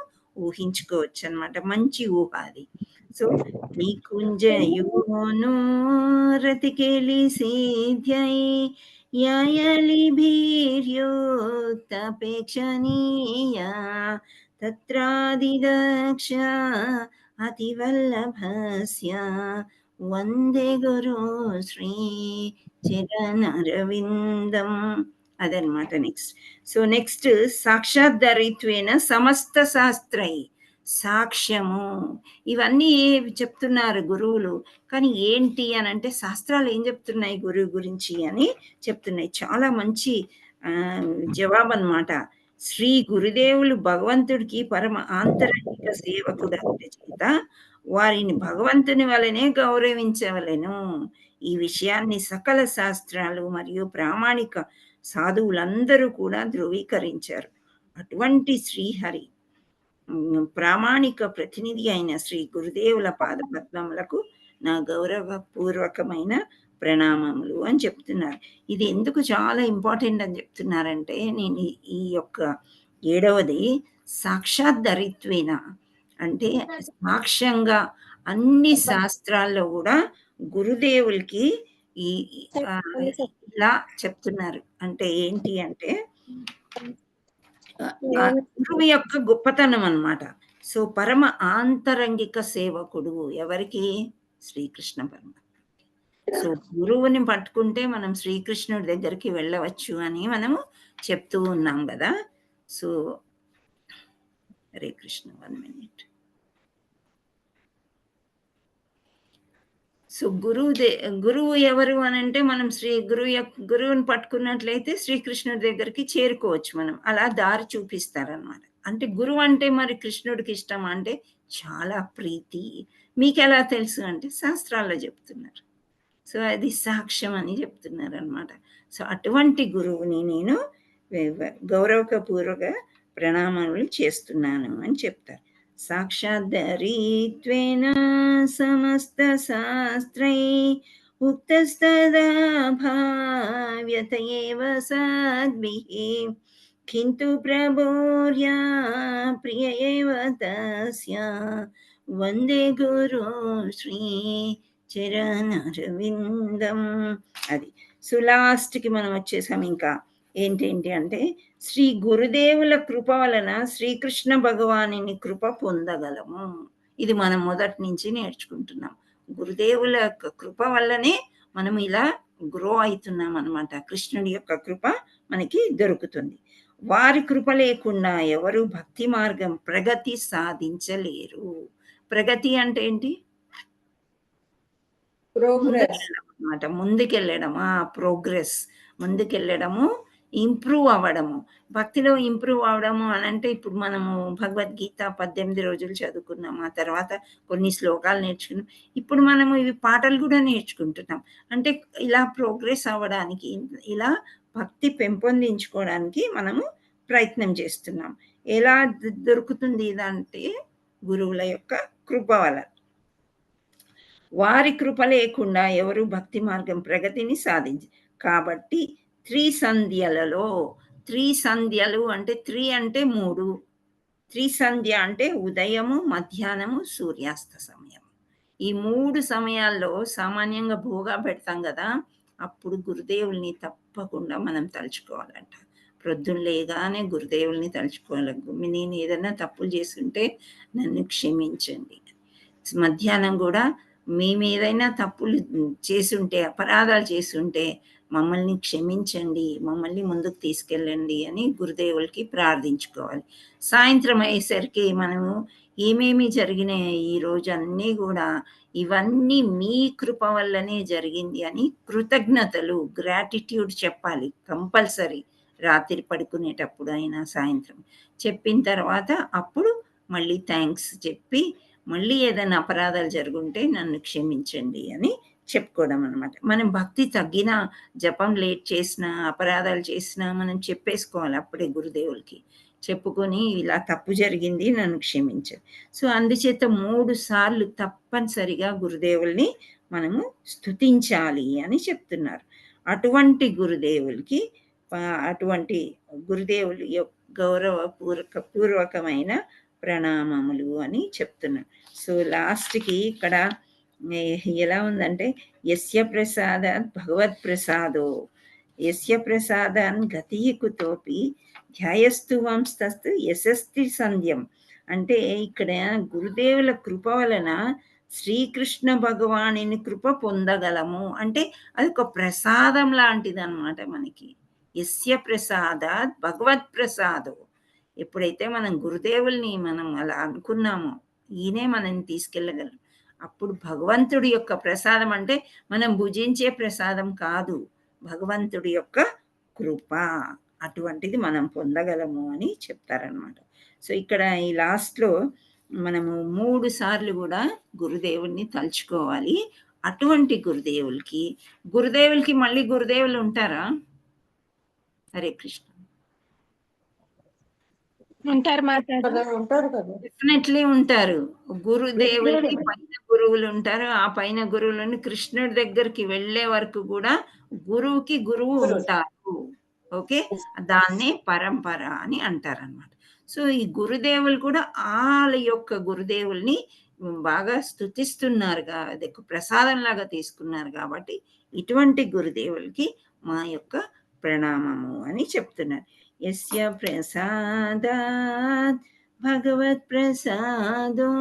D: ఊహించుకోవచ్చు అన్నమాట. మంచి ఊహ అది. సో నికుంజయును రతికేలి సిద్ధ్యై యాయలిభీర్యుక్తపేక్షణీయ తత్రాదిదక్ష అతివల్లభస్య వందే గురు శ్రీ చరణరవిందం. అదనమాట నెక్స్ట్. సో నెక్స్ట్ సాక్షాద్ధరిత్వేన సమస్త శాస్త్రై, సాక్ష్యము, ఇవన్నీ చెప్తున్నారు గురువులు. కానీ ఏంటి అని అంటే శాస్త్రాలు ఏం చెప్తున్నాయి గురువు గురించి అని చెప్తున్నాయి. చాలా మంచి జవాబు అన్నమాట. శ్రీ గురుదేవులు భగవంతుడికి పరమ ఆంతరంగిక సేవకుడు అంటే చేత వారిని భగవంతుని వలనే గౌరవించవలెను. ఈ విషయాన్ని సకల శాస్త్రాలు మరియు ప్రామాణిక సాధువులందరూ కూడా ధృవీకరించారు. అటువంటి శ్రీహరి ప్రామాణిక ప్రతినిధి అయిన శ్రీ గురుదేవుల పాదపద్మములకు నా గౌరవపూర్వకమైన ప్రణామములు అని చెప్తున్నారు. ఇది ఎందుకు చాలా ఇంపార్టెంట్ అని చెప్తున్నారంటే, నేను ఈ యొక్క 7వది సాక్షాద్ధరిత్వేన, అంటే సాక్ష్యంగా అన్ని శాస్త్రాల్లో కూడా గురుదేవులకి ఇలా చెప్తున్నారు. అంటే ఏంటి అంటే గురువు యొక్క గొప్పతనం అన్నమాట. సో పరమ ఆంతరంగిక సేవకుడు ఎవరికి? శ్రీకృష్ణ పరమాత్మ. సో గురువుని పట్టుకుంటే మనం శ్రీకృష్ణుడి దగ్గరికి వెళ్ళవచ్చు అని మనము చెప్తూ ఉన్నాం కదా. So Hare Krishna. 1 minute. So గురువు ఎవరు అని అంటే, మనం గురువుని పట్టుకున్నట్లయితే శ్రీకృష్ణుడి దగ్గరికి చేరుకోవచ్చు మనం. అలా దారి చూపిస్తారనమాట. అంటే గురువు అంటే మరి కృష్ణుడికి ఇష్టం అంటే చాలా ప్రీతి. మీకు ఎలా తెలుసు అంటే శాస్త్రాల్లో చెప్తున్నారు. సో అది సాక్ష్యం అని చెప్తున్నారు అనమాట. సో అటువంటి గురువుని నేను గౌరవపూర్వక ప్రణామాలు చేస్తున్నాను అని చెప్తారు. సాక్షాద్ధరిత్వేన సమస్త శాస్త్రై ఉక్తస్తదా భావ్యత ఏవ సద్భిః కింతు ప్రభోర్యా ప్రియ ఏవ తస్య వందే గురు శ్రీ చరణారవిందం. అది. సో లాస్ట్కి మనం వచ్చేసాం. ఇంకా ఏంటి అంటే, శ్రీ గురుదేవుల కృప వలన శ్రీకృష్ణ భగవానుని కృప పొందగలము. ఇది మనం మొదటి నుంచి నేర్చుకుంటున్నాం. గురుదేవుల కృప వల్లనే మనం ఇలా గ్రో అవుతున్నాం అనమాట. కృష్ణుడి యొక్క కృప మనకి దొరుకుతుంది. వారి కృప లేకుండా ఎవరు భక్తి మార్గం ప్రగతి సాధించలేరు. ప్రగతి అంటే ఏంటి? అన్నమాట. ముందుకెళ్ళడమా, ప్రోగ్రెస్, ముందుకెళ్ళడము, ఇంప్రూవ్ అవ్వడము. భక్తిలో ఇంప్రూవ్ అవ్వడము అని అంటే, ఇప్పుడు మనము భగవద్గీత 18 రోజులు చదువుకున్నాం, ఆ తర్వాత కొన్ని శ్లోకాలు నేర్చుకున్నాం, ఇప్పుడు మనము ఇవి పాటలు కూడా నేర్చుకుంటున్నాం. అంటే ఇలా ప్రోగ్రెస్ అవ్వడానికి, ఇలా భక్తి పెంపొందించుకోవడానికి మనము ప్రయత్నం చేస్తున్నాం. ఎలా దొరుకుతుంది ఇదంటే గురువుల యొక్క కృప వల్ల. వారి కృప లేకుండా ఎవరు భక్తి మార్గం ప్రగతిని సాధించి. కాబట్టి త్రిసంధ్యలలో, త్రిసంధ్యలు అంటే 3 అంటే 3, త్రిసంధ్య అంటే ఉదయము, మధ్యాహ్నము, సూర్యాస్త సమయం. ఈ 3 సమయాల్లో సామాన్యంగా భోగా పెడతాం కదా, అప్పుడు గురుదేవుల్ని తప్పకుండా మనం తలుచుకోవాలంట. ప్రొద్దున లేగానే గురుదేవుల్ని తలుచుకోవాలి. నేను ఏదైనా తప్పులు చేస్తుంటే నన్ను క్షమించండి. మధ్యాహ్నం కూడా మేము ఏదైనా తప్పులు చేసుంటే, అపరాధాలు చేసుంటే మమ్మల్ని క్షమించండి, మమ్మల్ని ముందుకు తీసుకెళ్ళండి అని గురుదేవులకి ప్రార్థించుకోవాలి. సాయంత్రం అయ్యేసరికి మనము ఏమేమి జరిగినాయి ఈరోజు అన్నీ కూడా, ఇవన్నీ మీ కృప వల్లనే జరిగింది అని కృతజ్ఞతలు, గ్రాటిట్యూడ్ చెప్పాలి కంపల్సరీ. రాత్రి పడుకునేటప్పుడు అయినా సాయంత్రం చెప్పిన తర్వాత అప్పుడు మళ్ళీ థ్యాంక్స్ చెప్పి, మళ్ళీ ఏదైనా అపరాధాలు జరుగుంటే నన్ను క్షమించండి అని చెప్పుకోవడం అనమాట. మనం భక్తి తగ్గినా, జపం లేట్ చేసినా, అపరాధాలు చేసినా మనం చెప్పేసుకోవాలి అప్పుడే గురుదేవులకి. చెప్పుకొని ఇలా తప్పు జరిగింది, నన్ను క్షమించండి. సో అందుచేత 3 సార్లు తప్పనిసరిగా గురుదేవుల్ని మనము స్తుతించాలి అని చెప్తున్నారు. అటువంటి గురుదేవులు యొక్క గౌరవపూర్వకమైన ప్రణామములు అని చెప్తున్నాను. సో లాస్ట్కి ఇక్కడ ఎలా ఉందంటే, యస్య ప్రసాదాత్ భగవత్ ప్రసాదో యస్య ప్రసాదాన్ గతి కుతోపి ధ్యాయస్తు వంస్తస్తు యశస్తి సంధ్యం. అంటే ఇక్కడ గురుదేవుల కృప వలన శ్రీకృష్ణ భగవానుని కృప పొందగలము. అంటే అది ఒక ప్రసాదం లాంటిది అనమాట మనకి. యస్య ప్రసాదాత్ భగవత్ ప్రసాదో. ఎప్పుడైతే మనం గురుదేవుల్ని మనం అలా అనుకున్నామో, ఈయనే మనల్ని తీసుకెళ్ళగలరు. అప్పుడు భగవంతుడి యొక్క ప్రసాదం అంటే మనం భుజించే ప్రసాదం కాదు, భగవంతుడి యొక్క కృప, అటువంటిది మనం పొందగలము అని చెప్తారనమాట. సో ఇక్కడ ఈ లాస్ట్లో మనము 3 సార్లు కూడా గురుదేవుల్ని తలుచుకోవాలి. అటువంటి గురుదేవులకి మళ్ళీ గురుదేవులు ఉంటారా? హరే కృష్ణ.
E: ఉంటారు మాతాజీ.
N: ఉంటారు కదా.
D: డెఫినెట్లీ ఉంటారు. గురుదేవులకి పైన గురువులు ఉంటారు. ఆ పైన గురువులను కృష్ణుడి దగ్గరికి వెళ్ళే వరకు కూడా గురువుకి గురువు ఉంటారు. ఓకే, దాన్నే పరంపర అని అంటారన్నమాట. సో ఈ గురుదేవులు కూడా వాళ్ళ యొక్క గురుదేవుల్ని బాగా స్తుతిస్తున్నారు, అది ప్రసాదంలాగా తీసుకున్నారు. కాబట్టి ఇటువంటి గురుదేవులకి మా యొక్క ప్రణామము అని చెప్తున్నారు. యస్య ప్రసాదాత్ భగవత్ ప్రసాదో,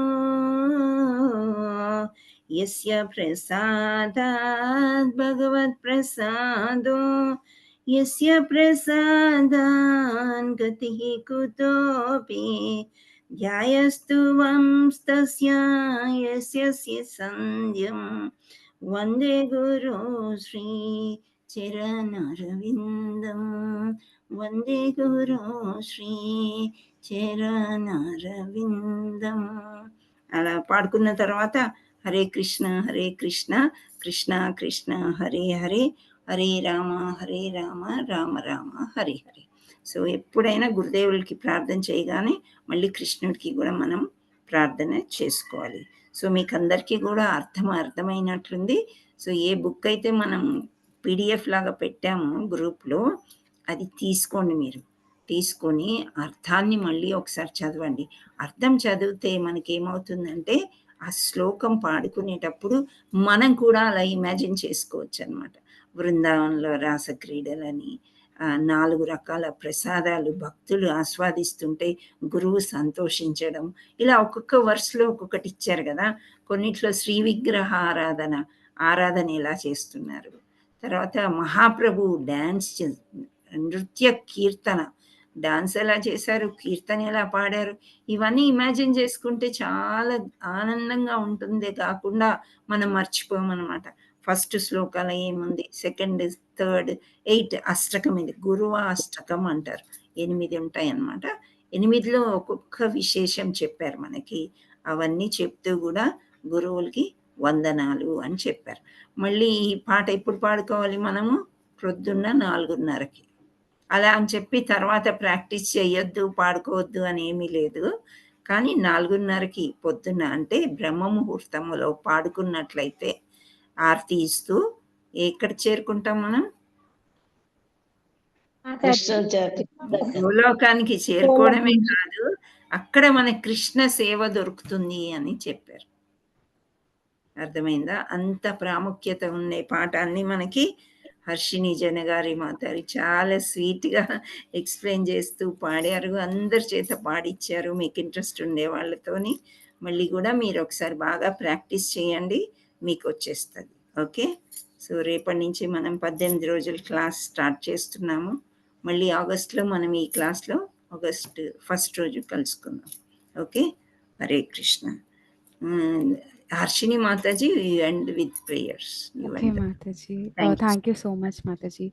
D: యస్య ప్రసాదాత్ భగవత్ ప్రసాదో, యస్య ప్రసాదాన్ గతిః కుతోపి ధ్యాయస్తు వంస్తస్య యస్య సంధ్యం వందే గురు శ్రీ చరణారవిందం, వందే గురు శ్రీ చరణారవిందం. అలా పాడుకున్న తర్వాత హరే కృష్ణ కృష్ణ కృష్ణ హరే హరే, హరే రామ రామ రామ హరే హరే. సో ఎప్పుడైనా గురుదేవులకి ప్రార్థన చేయగానే మళ్ళీ కృష్ణుడికి కూడా మనం ప్రార్థన చేసుకోవాలి. సో మీకు అందరికీ కూడా అర్థమైనట్లుంది. సో ఏ బుక్ అయితే మనం PDF లాగా పెట్టాము గ్రూప్లో, అది తీసుకోండి. మీరు తీసుకొని అర్థాన్ని మళ్ళీ ఒకసారి చదవండి. అర్థం చదివితే మనకేమవుతుందంటే ఆ శ్లోకం పాడుకునేటప్పుడు మనం కూడా అలా ఇమాజిన్ చేసుకోవచ్చు అనమాట. బృందావనంలో రాసక్రీడలని, 4 రకాల ప్రసాదాలు భక్తులు ఆస్వాదిస్తుంటే గురువు సంతోషించడం, ఇలా ఒక్కొక్క వర్స్లో ఒక్కొక్కటి ఇచ్చారు కదా. కొన్నిట్లో శ్రీ విగ్రహ ఆరాధన ఎలా చేస్తున్నారు, తర్వాత మహాప్రభు డ్యాన్స్, నృత్య కీర్తన, డాన్స్ ఎలా చేశారు, కీర్తన ఎలా పాడారు, ఇవన్నీ ఇమాజిన్ చేసుకుంటే చాలా ఆనందంగా ఉంటుందే కాకుండా మనం మర్చిపోమన్నమాట. ఫస్ట్ శ్లోకాలు ఏముంది, సెకండ్, థర్డ్, 8 అష్టకం, ఇది గురువ అష్టకం అంటారు. 8 ఉంటాయి అన్నమాట. 8లో ఒక్కొక్క విశేషం చెప్పారు మనకి. అవన్నీ చెప్తూ కూడా గురువులకి వందనాలు అని చెప్పారు. మళ్ళీ ఈ పాట ఎప్పుడు పాడుకోవాలి మనము? ప్రొద్దున్న 4:30కి. అలా అని చెప్పి తర్వాత ప్రాక్టీస్ చేయొద్దు, పాడుకోవద్దు అని ఏమీ లేదు. కానీ 4:30కి పొద్దున్న, అంటే బ్రహ్మ ముహూర్తంలో పాడుకున్నట్లయితే ఆరతి ఇస్తూ ఎక్కడ చేరుకుంటాం మనం? గోలోకానికి చేరుకోవడమే కాదు, అక్కడ మన కృష్ణ సేవ దొరుకుతుంది అని చెప్పారు. అర్థమైందా? అంత ప్రాముఖ్యత ఉండే పాఠాన్ని మనకి హర్షిని జనగారి మాతారి చాలా స్వీట్గా ఎక్స్ప్లెయిన్ చేస్తూ పాడారు. అందరి చేత పాడిచ్చారు. మీకు ఇంట్రెస్ట్ ఉండే వాళ్ళతోని మళ్ళీ కూడా మీరు ఒకసారి బాగా ప్రాక్టీస్ చేయండి, మీకు వచ్చేస్తుంది. ఓకే, సో రేపటి నుంచి మనం 18 రోజుల క్లాస్ స్టార్ట్ చేస్తున్నాము. మళ్ళీ ఆగస్ట్లో మనం ఈ క్లాస్లో ఆగస్ట్ 1 రోజు కలుసుకుందాం. Okay, Hare Krishna. Harshini Mataji, you end with prayers.
C: Okay, Mataji. Thank you so much, Mataji.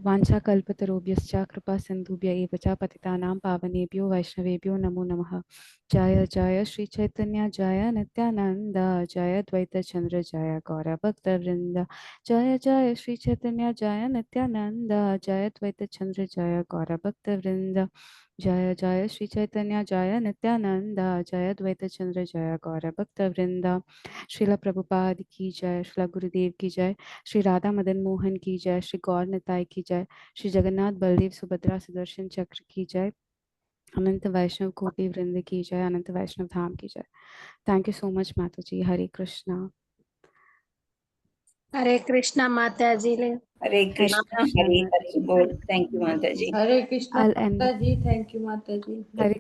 C: वाञ्छा कल्पतरुभ्यश्च कृपा सिन्धुभ्य एव च पतितानां पावनेभ्यो वैष्णवेभ्यो नमो नमः। जय जय श्री चैतन्य जय नित्यानंद, जय द्वैत चंद्र जय गौरभक्तवृंद। जय जय श्री चैतन्य जय नित्यानंद, जय द्वैत चंद्र जय गौरभक्तवृंद। जय जय श्री चैतन्य जय नित्यानंद, जय द्वैत चंद्र जय गौरभक्तवृंद। श्रील प्रभुपाद की जय, श्रील गुरुदेव की जय, श्री राधा मदन मोहन की जय, श्री गौर निताई की जय, श्री जगन्नाथ बलदेव सुभद्रा सुदर्शन चक्र की जय, अनंत वैष्णव कोटि वृंद की जय, अनंत वैष्णव धाम की जय। थैंक यू सो मच माताजी। हरे कृष्णा।
E: हरे कृष्णा माताजी।
D: हरे कृष्णा, हरे हरे बोल। थैंक यू माताजी।
N: हरे कृष्णा माताजी, थैंक यू माताजी।
C: हरे